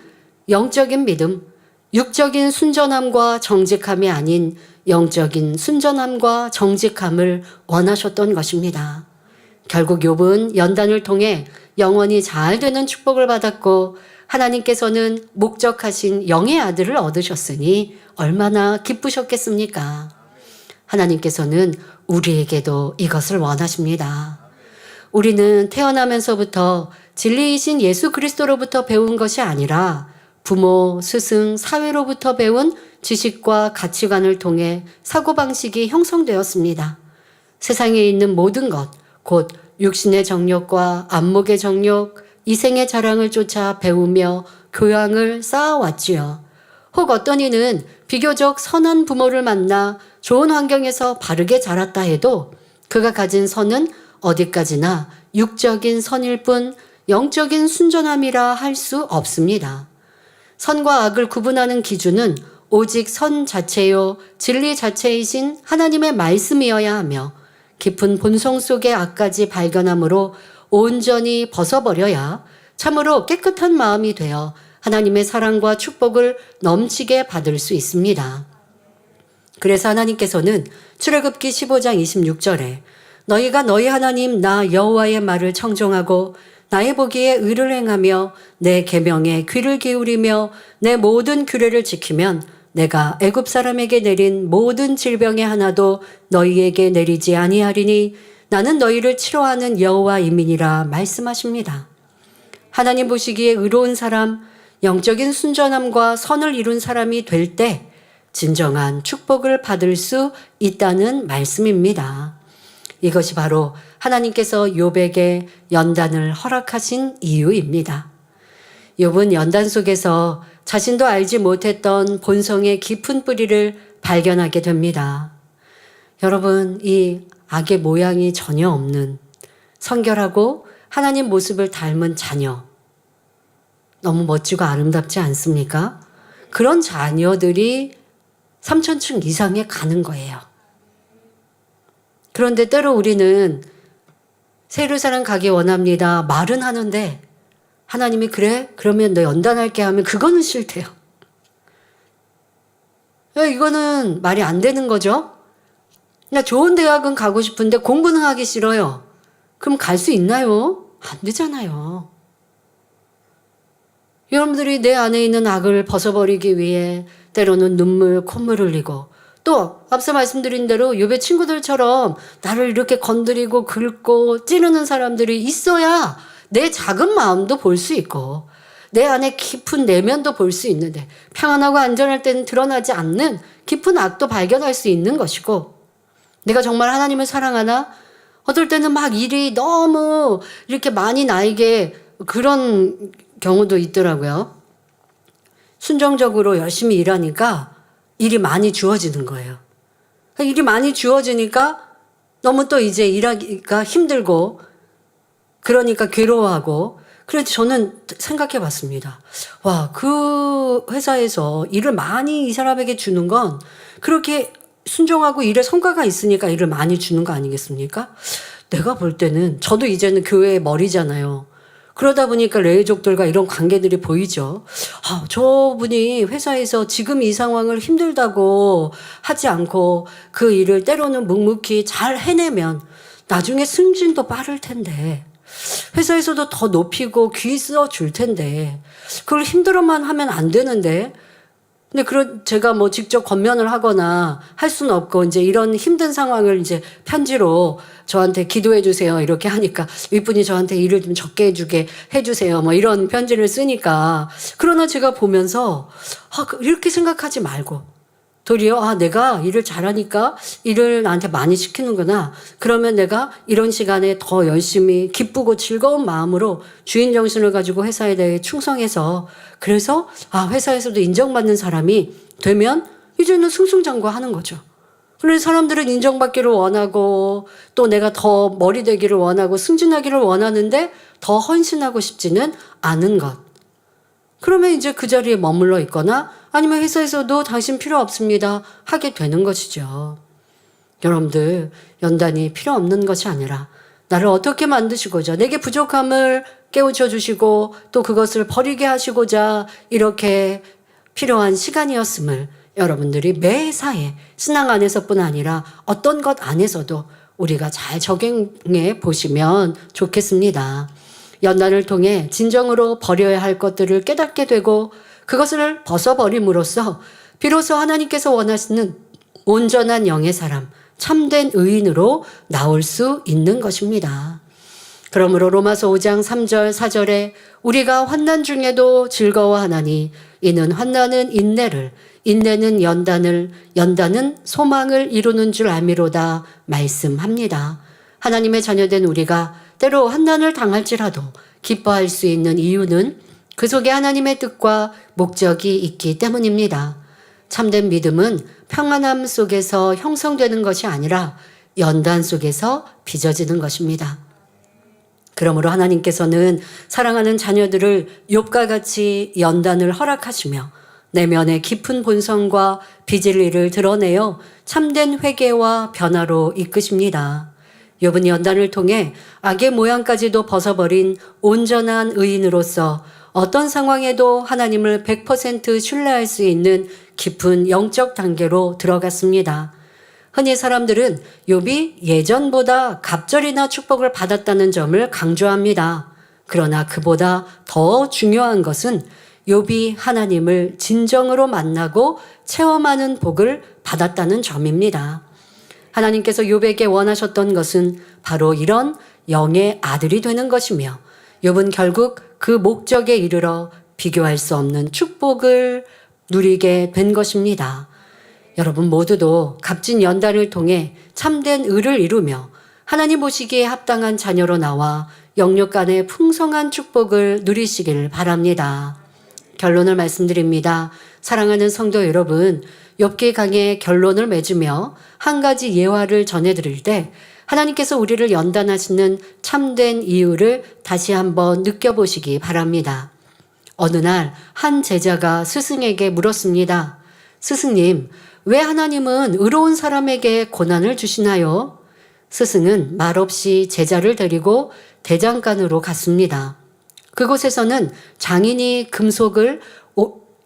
영적인 믿음, 육적인 순전함과 정직함이 아닌 영적인 순전함과 정직함을 원하셨던 것입니다. 결국 욥은 연단을 통해 영원히 잘 되는 축복을 받았고 하나님께서는 목적하신 영의 아들을 얻으셨으니 얼마나 기쁘셨겠습니까? 하나님께서는 우리에게도 이것을 원하십니다. 우리는 태어나면서부터 진리이신 예수 그리스도로부터 배운 것이 아니라 부모, 스승, 사회로부터 배운 지식과 가치관을 통해 사고방식이 형성되었습니다. 세상에 있는 모든 것, 곧 육신의 정욕과 안목의 정욕, 이생의 자랑을 쫓아 배우며 교양을 쌓아왔지요. 혹 어떤 이는 비교적 선한 부모를 만나 좋은 환경에서 바르게 자랐다 해도 그가 가진 선은 어디까지나 육적인 선일 뿐 영적인 순전함이라 할 수 없습니다. 선과 악을 구분하는 기준은 오직 선 자체요, 진리 자체이신 하나님의 말씀이어야 하며 깊은 본성 속의 악까지 발견함으로 온전히 벗어버려야 참으로 깨끗한 마음이 되어 하나님의 사랑과 축복을 넘치게 받을 수 있습니다. 그래서 하나님께서는 출애굽기 15장 26절에 너희가 너희 하나님 나 여호와의 말을 청종하고 나의 보기에 의를 행하며 내 계명에 귀를 기울이며 내 모든 규례를 지키면 내가 애굽 사람에게 내린 모든 질병의 하나도 너희에게 내리지 아니하리니 나는 너희를 치료하는 여호와임이니라 말씀하십니다. 하나님 보시기에 의로운 사람, 영적인 순전함과 선을 이룬 사람이 될 때 진정한 축복을 받을 수 있다는 말씀입니다. 이것이 바로 하나님께서 욥에게 연단을 허락하신 이유입니다. 욥은 연단 속에서 자신도 알지 못했던 본성의 깊은 뿌리를 발견하게 됩니다. 여러분, 이 악의 모양이 전혀 없는 성결하고 하나님 모습을 닮은 자녀, 너무 멋지고 아름답지 않습니까? 그런 자녀들이 3,000층 이상에 가는 거예요. 그런데 때로 우리는 새 예루살렘 가기 원합니다. 말은 하는데 하나님이 그래? 그러면 너 연단할게 하면 그거는 싫대요. 이거는 말이 안 되는 거죠. 나 좋은 대학은 가고 싶은데 공부는 하기 싫어요. 그럼 갈 수 있나요? 안 되잖아요. 여러분들이 내 안에 있는 악을 벗어버리기 위해 때로는 눈물, 콧물 흘리고 또 앞서 말씀드린 대로 욥의 친구들처럼 나를 이렇게 건드리고 긁고 찌르는 사람들이 있어야 내 작은 마음도 볼 수 있고 내 안에 깊은 내면도 볼 수 있는데 평안하고 안전할 때는 드러나지 않는 깊은 악도 발견할 수 있는 것이고 내가 정말 하나님을 사랑하나? 어떨 때는 막 일이 너무 이렇게 많이 나에게 그런 경우도 있더라고요. 순정적으로 열심히 일하니까 일이 많이 주어지는 거예요. 일이 많이 주어지니까 너무 또 이제 일하기가 힘들고 그러니까 괴로워하고 그래서 저는 생각해 봤습니다. 와, 그 회사에서 일을 많이 이 사람에게 주는 건 그렇게 순종하고 일에 성과가 있으니까 일을 많이 주는 거 아니겠습니까? 내가 볼 때는 저도 이제는 교회의 머리잖아요. 그러다 보니까 레이족들과 이런 관계들이 보이죠. 아, 저분이 회사에서 지금 이 상황을 힘들다고 하지 않고 그 일을 때로는 묵묵히 잘 해내면 나중에 승진도 빠를 텐데 회사에서도 더 높이고 귀 써줄 텐데 그걸 힘들어만 하면 안 되는데 근데 제가 뭐 직접 권면을 하거나 할 수는 없고 이제 이런 힘든 상황을 이제 편지로 저한테 기도해 주세요 이렇게 하니까 윗분이 저한테 일을 좀 적게 해주세요 뭐 이런 편지를 쓰니까 그러나 제가 보면서 이렇게 생각하지 말고 도리어 내가 일을 잘하니까 일을 나한테 많이 시키는구나. 그러면 내가 이런 시간에 더 열심히 기쁘고 즐거운 마음으로 주인 정신을 가지고 회사에 대해 충성해서 그래서 회사에서도 인정받는 사람이 되면 이제는 승승장구하는 거죠. 그런데 사람들은 인정받기를 원하고 또 내가 더 머리 되기를 원하고 승진하기를 원하는데 더 헌신하고 싶지는 않은 것. 그러면 이제 그 자리에 머물러 있거나 아니면 회사에서도 당신 필요 없습니다 하게 되는 것이죠. 여러분들, 연단이 필요 없는 것이 아니라 나를 어떻게 만드시고자 내게 부족함을 깨우쳐 주시고 또 그것을 버리게 하시고자 이렇게 필요한 시간이었음을 여러분들이 매사에 신앙 안에서뿐 아니라 어떤 것 안에서도 우리가 잘 적용해 보시면 좋겠습니다. 연단을 통해 진정으로 버려야 할 것들을 깨닫게 되고 그것을 벗어버림으로써 비로소 하나님께서 원하시는 온전한 영의 사람, 참된 의인으로 나올 수 있는 것입니다. 그러므로 로마서 5장 3절 4절에 우리가 환난 중에도 즐거워하나니 이는 환난은 인내를, 인내는 연단을, 연단은 소망을 이루는 줄 알미로다 말씀합니다. 하나님의 자녀된 우리가 때로 환난을 당할지라도 기뻐할 수 있는 이유는 그 속에 하나님의 뜻과 목적이 있기 때문입니다. 참된 믿음은 평안함 속에서 형성되는 것이 아니라 연단 속에서 빚어지는 것입니다. 그러므로 하나님께서는 사랑하는 자녀들을 욥과 같이 연단을 허락하시며 내면의 깊은 본성과 빚을 일을 드러내어 참된 회개와 변화로 이끄십니다. 욥은 연단을 통해 악의 모양까지도 벗어버린 온전한 의인으로서 어떤 상황에도 하나님을 100% 신뢰할 수 있는 깊은 영적 단계로 들어갔습니다. 흔히 사람들은 욥이 예전보다 갑절이나 축복을 받았다는 점을 강조합니다. 그러나 그보다 더 중요한 것은 욥이 하나님을 진정으로 만나고 체험하는 복을 받았다는 점입니다. 하나님께서 욥에게 원하셨던 것은 바로 이런 영의 아들이 되는 것이며 욥은 결국 그 목적에 이르러 비교할 수 없는 축복을 누리게 된 것입니다. 여러분 모두도 값진 연단을 통해 참된 의를 이루며 하나님 보시기에 합당한 자녀로 나와 영육 간의 풍성한 축복을 누리시길 바랍니다. 결론을 말씀드립니다. 사랑하는 성도 여러분, 욥기 강의 결론을 맺으며 한 가지 예화를 전해드릴 때 하나님께서 우리를 연단하시는 참된 이유를 다시 한번 느껴보시기 바랍니다. 어느 날 한 제자가 스승에게 물었습니다. 스승님, 왜 하나님은 의로운 사람에게 고난을 주시나요? 스승은 말없이 제자를 데리고 대장간으로 갔습니다. 그곳에서는 장인이 금속을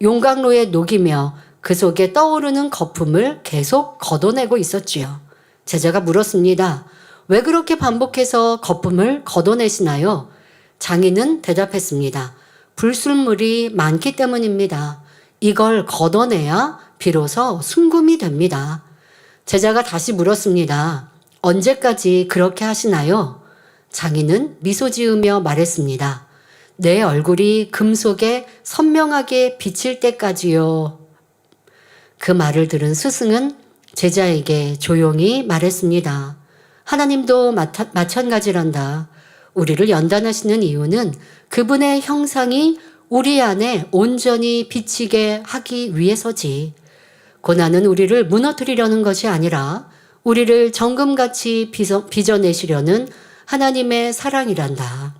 용광로에 녹이며 그 속에 떠오르는 거품을 계속 걷어내고 있었지요. 제자가 물었습니다. 왜 그렇게 반복해서 거품을 걷어내시나요? 장인은 대답했습니다. 불순물이 많기 때문입니다. 이걸 걷어내야 비로소 순금이 됩니다. 제자가 다시 물었습니다. 언제까지 그렇게 하시나요? 장인은 미소 지으며 말했습니다. 내 얼굴이 금속에 선명하게 비칠 때까지요. 그 말을 들은 스승은 제자에게 조용히 말했습니다. 하나님도 마찬가지란다. 우리를 연단하시는 이유는 그분의 형상이 우리 안에 온전히 비치게 하기 위해서지. 고난은 우리를 무너뜨리려는 것이 아니라 우리를 정금같이 빚어내시려는 하나님의 사랑이란다.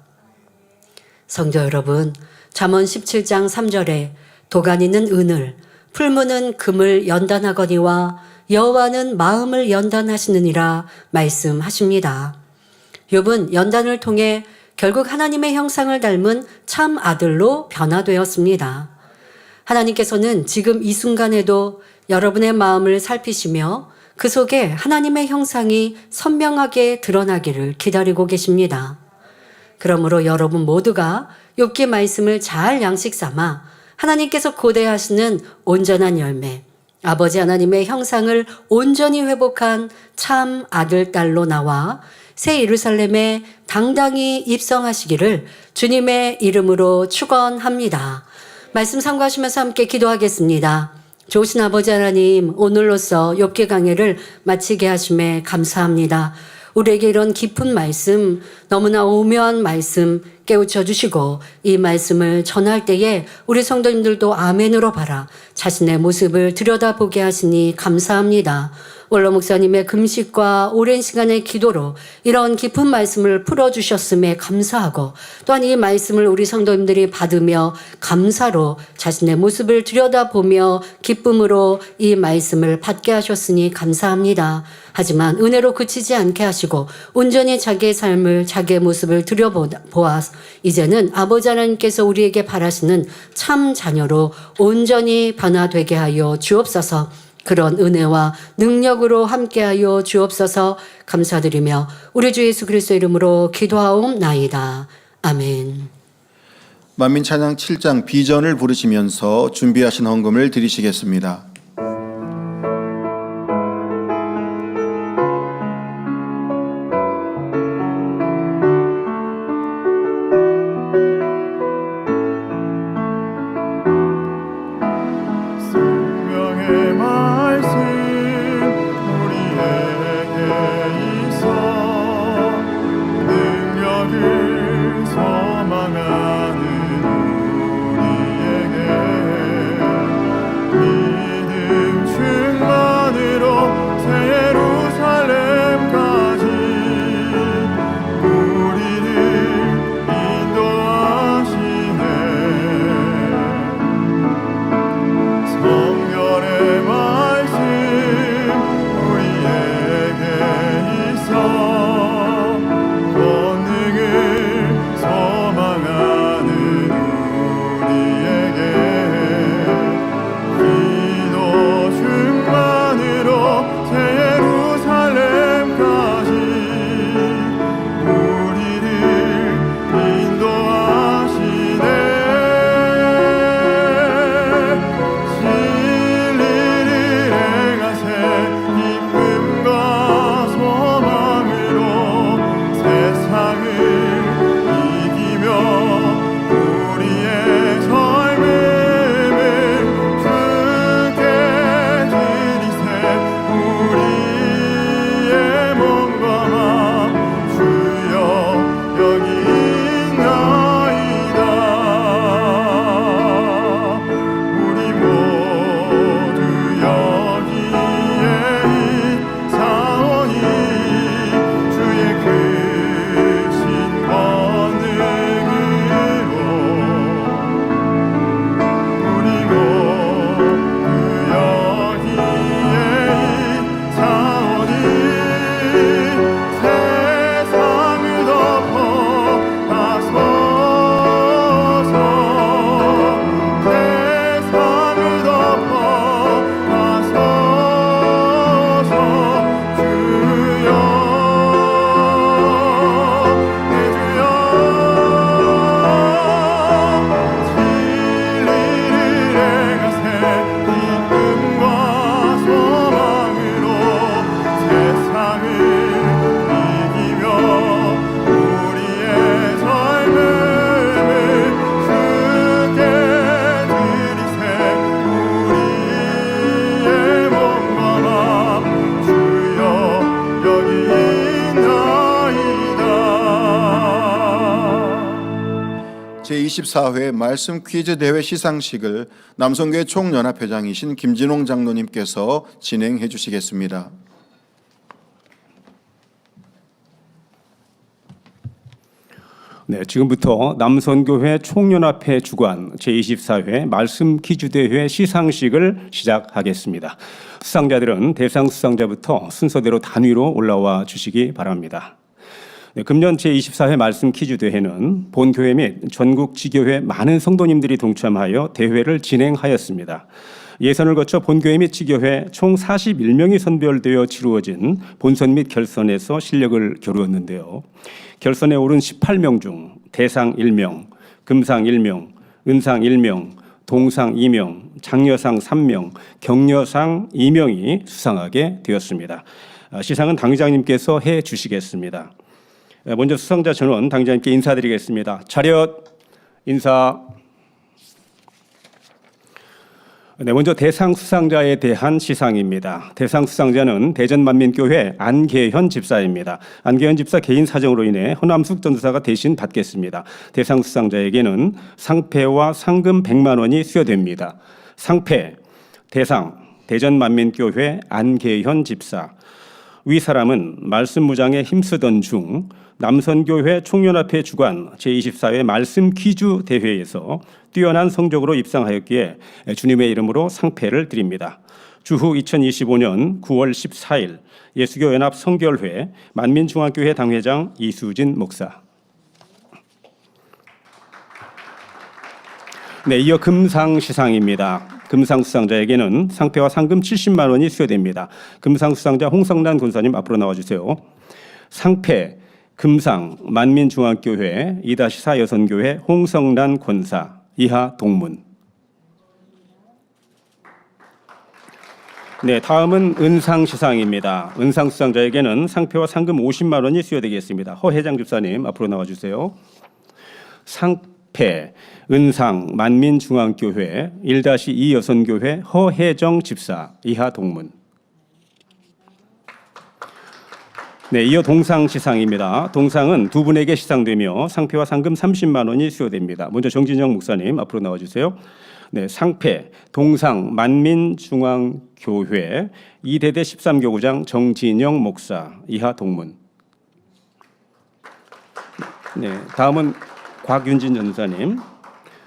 성도 여러분, 잠언 17장 3절에 도가니는 은을, 풀무는 금을 연단하거니와 여호와는 마음을 연단하시느니라 말씀하십니다. 욥은 연단을 통해 결국 하나님의 형상을 닮은 참 아들로 변화되었습니다. 하나님께서는 지금 이 순간에도 여러분의 마음을 살피시며 그 속에 하나님의 형상이 선명하게 드러나기를 기다리고 계십니다. 그러므로 여러분 모두가 욥기 말씀을 잘 양식 삼아 하나님께서 고대하시는 온전한 열매, 아버지 하나님의 형상을 온전히 회복한 참 아들, 딸로 나와 새 예루살렘에 당당히 입성하시기를 주님의 이름으로 축원합니다. 말씀 참고하시면서 함께 기도하겠습니다. 좋으신 아버지 하나님, 오늘로써 욥기 강해를 마치게 하심에 감사합니다. 우리에게 이런 깊은 말씀, 너무나 오묘한 말씀 깨우쳐 주시고 이 말씀을 전할 때에 우리 성도님들도 아멘으로 바라 자신의 모습을 들여다보게 하시니 감사합니다. 원로 목사님의 금식과 오랜 시간의 기도로 이런 깊은 말씀을 풀어주셨음에 감사하고 또한 이 말씀을 우리 성도님들이 받으며 감사로 자신의 모습을 들여다보며 기쁨으로 이 말씀을 받게 하셨으니 감사합니다. 하지만 은혜로 그치지 않게 하시고 온전히 자기의 삶을 자기의 모습을 들여보아 이제는 아버지 하나님께서 우리에게 바라시는 참 자녀로 온전히 변화되게 하여 주옵소서. 그런 은혜와 능력으로 함께하여 주옵소서. 감사드리며 우리 주 예수 그리스도 이름으로 기도하옵나이다. 아멘. 만민 찬양 7장 비전을 부르시면서 준비하신 헌금을 드리시겠습니다. 생명의 말씀 우리에게 있어 능력을 소망하는 우리에게 믿음 충만으로 새 예루살렘까지 우리를 인도하시네. 성결의 말씀 우리에게 있어 권능을 소망하는 우리에게 기도 충만으로 새 예루살렘까지 우리를 인도하시네. 진리를 행하세 기쁨과 소망으로 세상을 이기며 우리의 삶을 주께 드리세. 우리의 몸과 맘 주여 여기 있나이다. 우리 모두 여기에 있사오니 주의 크신 권능으로 우리 모두 여기에 있사오니 세상을 덮어 가소서. 세상을 덮어 가소서. 주여 내 주여 진리를 행하세 기쁨과 소망으로 세상을 이기며 우리의 삶을 주께 드리세. 우리의 몸과 맘 주여 여기 있나이다. 제24회 말씀 퀴즈 대회 시상식을 남성교회 총연합회장이신 김진홍 장로님께서 진행해 주시겠습니다. 네, 지금부터 남선교회 총연합회 주관 제24회 말씀 퀴즈 대회 시상식을 시작하겠습니다. 수상자들은 대상 수상자부터 순서대로 단위로 올라와 주시기 바랍니다. 네, 금년 제24회 말씀 퀴즈 대회는 본교회 및 전국 지교회 많은 성도님들이 동참하여 대회를 진행하였습니다. 예선을 거쳐 본교회 및 지교회 총 41명이 선별되어 치루어진 본선 및 결선에서 실력을 겨루었는데요. 결선에 오른 18명 중 대상 1명, 금상 1명, 은상 1명, 동상 2명, 장려상 3명, 격려상 2명이 수상하게 되었습니다. 시상은 당회장님께서 해 주시겠습니다. 먼저 수상자 전원 당회장님께 인사드리겠습니다. 차렷 인사. 네, 먼저 대상 수상자에 대한 시상입니다. 대상 수상자는 대전만민교회 안계현 집사입니다. 안계현 집사 개인 사정으로 인해 허남숙 전도사가 대신 받겠습니다. 대상 수상자에게는 상패와 상금 100만 원이 수여됩니다. 상패, 대상, 대전만민교회 안계현 집사. 위 사람은 말씀 무장에 힘쓰던 중 남선교회 총연합회 주관 제24회 말씀 퀴즈 대회에서 뛰어난 성적으로 입상하였기에 주님의 이름으로 상패를 드립니다. 주후 2025년 9월 14일 예수교 연합 성결회 만민중앙교회 당회장 이수진 목사. 네, 이어 금상 시상입니다. 금상 수상자에게는 상패와 상금 70만 원이 수여됩니다. 금상 수상자 홍성란 권사님 앞으로 나와주세요. 상패, 금상, 만민중앙교회 2-4 여선교회 홍성란 권사, 이하 동문. 네, 다음은 은상 시상입니다. 은상 수상자에게는 상패와 상금 50만 원이 수여되겠습니다. 허혜장 집사님 앞으로 나와주세요. 상패, 은상, 만민중앙교회 1-2 여선교회 허혜정 집사, 이하 동문. 네, 이어 동상 시상입니다. 동상은 두 분에게 시상되며 상패와 상금 30만 원이 수여됩니다. 먼저 정진영 목사님 앞으로 나와주세요. 네, 상패, 동상, 만민중앙교회 2대대 13교구장 정진영 목사, 이하 동문. 네, 다음은 곽윤진 전도사님.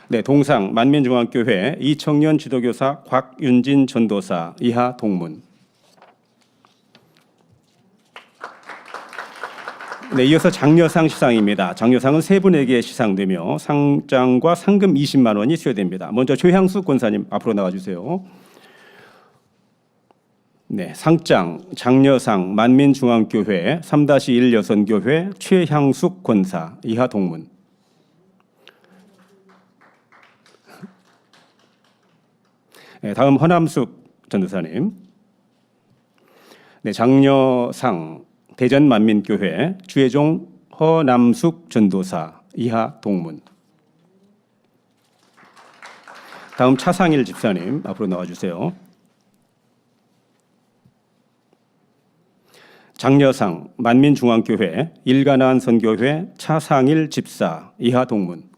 네, 동상, 만민중앙교회 이청년 지도교사 곽윤진 전도사, 이하 동문. 네, 이어서 장려상 시상입니다. 장려상은 세 분에게 시상되며 상장과 상금 20만 원이 수여됩니다. 먼저 최향숙 권사님 앞으로 나와주세요. 네, 상장, 장려상, 만민중앙교회 3-1 여선교회 최향숙 권사, 이하 동문. 네, 다음 허남숙 전도사님. 네, 장려상, 대전만민교회 주혜종 허남숙 전도사, 이하 동문. 다음 차상일 집사님 앞으로 나와주세요. 장려상, 만민중앙교회 일가나안 선교회 차상일 집사, 이하 동문.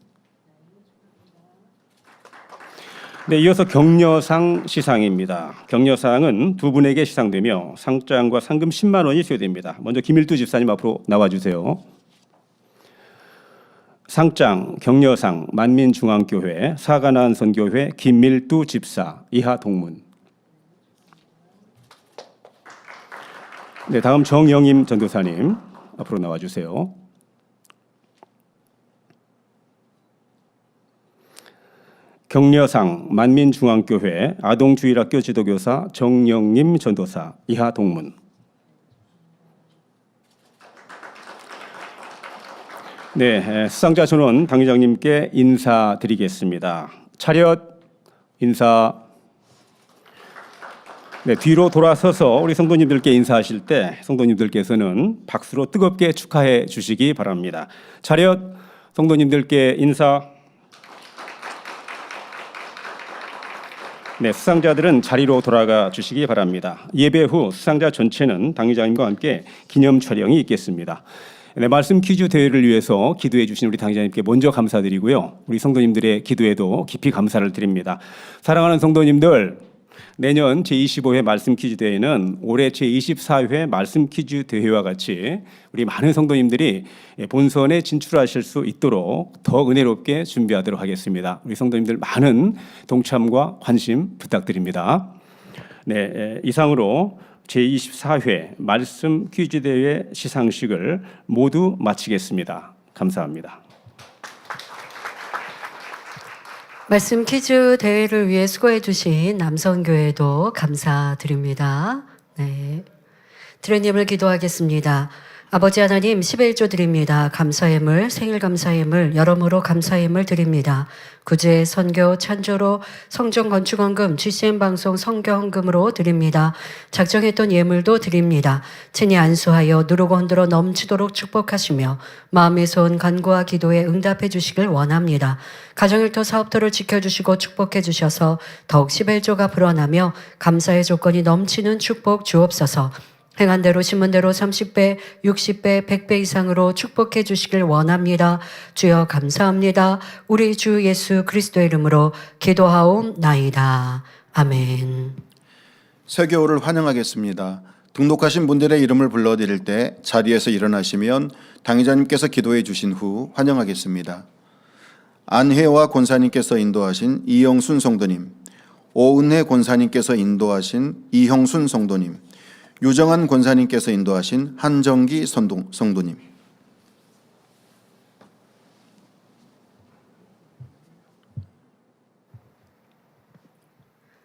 네, 이어서 격려상 시상입니다. 격려상은 두 분에게 시상되며 상장과 상금 10만 원이 수여됩니다. 먼저 김일두 집사님 앞으로 나와주세요. 상장, 격려상, 만민중앙교회 사가나안 선교회 김밀두 집사, 이하 동문. 네, 다음 정영임 전도사님 앞으로 나와주세요. 격려상, 만민중앙교회 아동주일학교 지도교사 정영임 전도사, 이하 동문. 네, 수상자 전원 당회장님께 인사드리겠습니다. 차렷 인사. 네, 뒤로 돌아서서 우리 성도님들께 인사하실 때 성도님들께서는 박수로 뜨겁게 축하해 주시기 바랍니다. 차렷, 성도님들께 인사. 네, 수상자들은 자리로 돌아가 주시기 바랍니다. 예배 후 수상자 전체는 당회장님과 함께 기념 촬영이 있겠습니다. 네, 말씀 퀴즈 대회를 위해서 기도해 주신 우리 당회장님께 먼저 감사드리고요. 우리 성도님들의 기도에도 깊이 감사를 드립니다. 사랑하는 성도님들, 내년 제25회 말씀 퀴즈 대회는 올해 제24회 말씀 퀴즈 대회와 같이 우리 많은 성도님들이 본선에 진출하실 수 있도록 더 은혜롭게 준비하도록 하겠습니다. 우리 성도님들 많은 동참과 관심 부탁드립니다. 네, 이상으로 제24회 말씀 퀴즈 대회 시상식을 모두 마치겠습니다. 감사합니다. 말씀 퀴즈 대회를 위해 수고해 주신 남선교회도 감사드립니다. 네, 드레님을 기도하겠습니다. 아버지 하나님 11조 드립니다. 감사예물, 생일 감사예물, 여러모로 감사예물 드립니다. 구제, 선교, 찬조로, 성전 건축원금, GCN 방송 성교헌금으로 드립니다. 작정했던 예물도 드립니다. 친히 안수하여 누르고 흔들어 넘치도록 축복하시며 마음의 소원 간구와 기도에 응답해 주시길 원합니다. 가정일터 사업터를 지켜주시고 축복해 주셔서 더욱 11조가 불어나며 감사의 조건이 넘치는 축복 주옵소서. 행한 대로 심은 대로 30배, 60배, 100배 이상으로 축복해 주시길 원합니다. 주여 감사합니다. 우리 주 예수 그리스도의 이름으로 기도하옵나이다. 아멘. 새 겨울을 환영하겠습니다. 등록하신 분들의 이름을 불러드릴 때 자리에서 일어나시면 당의자님께서 기도해 주신 후 환영하겠습니다. 안혜와 권사님께서 인도하신 이영순 성도님, 오은혜 권사님께서 인도하신 이형순 성도님, 유정한 권사님께서 인도하신 한정기 성도님.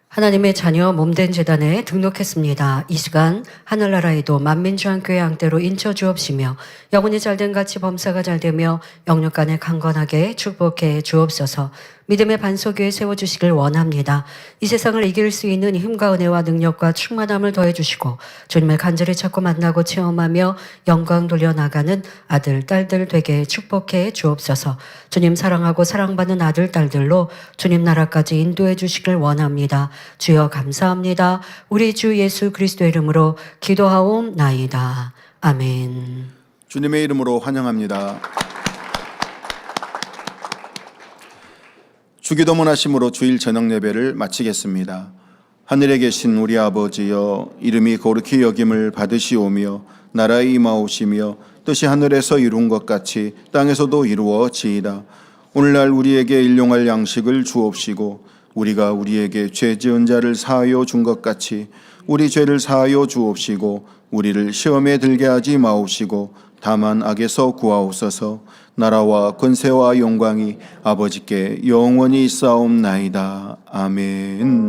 하나님의 자녀 몸된 재단에 등록했습니다. 이 시간 하늘나라에도 만민주한교회 앙대로 인쳐 주옵시며 영혼이 잘된 같이 범사가 잘되며 영육 간에 강건하게 축복해 주옵소서. 믿음의 반석 위에 세워주시길 원합니다. 이 세상을 이길 수 있는 힘과 은혜와 능력과 충만함을 더해주시고 주님을 간절히 찾고 만나고 체험하며 영광 돌려나가는 아들, 딸들 되게 축복해 주옵소서. 주님 사랑하고 사랑받는 아들, 딸들로 주님 나라까지 인도해 주시길 원합니다. 주여 감사합니다. 우리 주 예수 그리스도의 이름으로 기도하옵나이다. 아멘. 주님의 이름으로 환영합니다. 주기도문 하심으로 주일 저녁 예배를 마치겠습니다. 하늘에 계신 우리 아버지여, 이름이 거룩히 여김을 받으시오며 나라의 임하오시며 뜻이 하늘에서 이룬 것 같이 땅에서도 이루어지이다. 오늘날 우리에게 일용할 양식을 주옵시고 우리가 우리에게 죄 지은 자를 사하여 준 것 같이 우리 죄를 사하여 주옵시고 우리를 시험에 들게 하지 마옵시고 다만 악에서 구하옵소서. 나라와 권세와 영광이 아버지께 영원히 있사옵나이다. 아멘.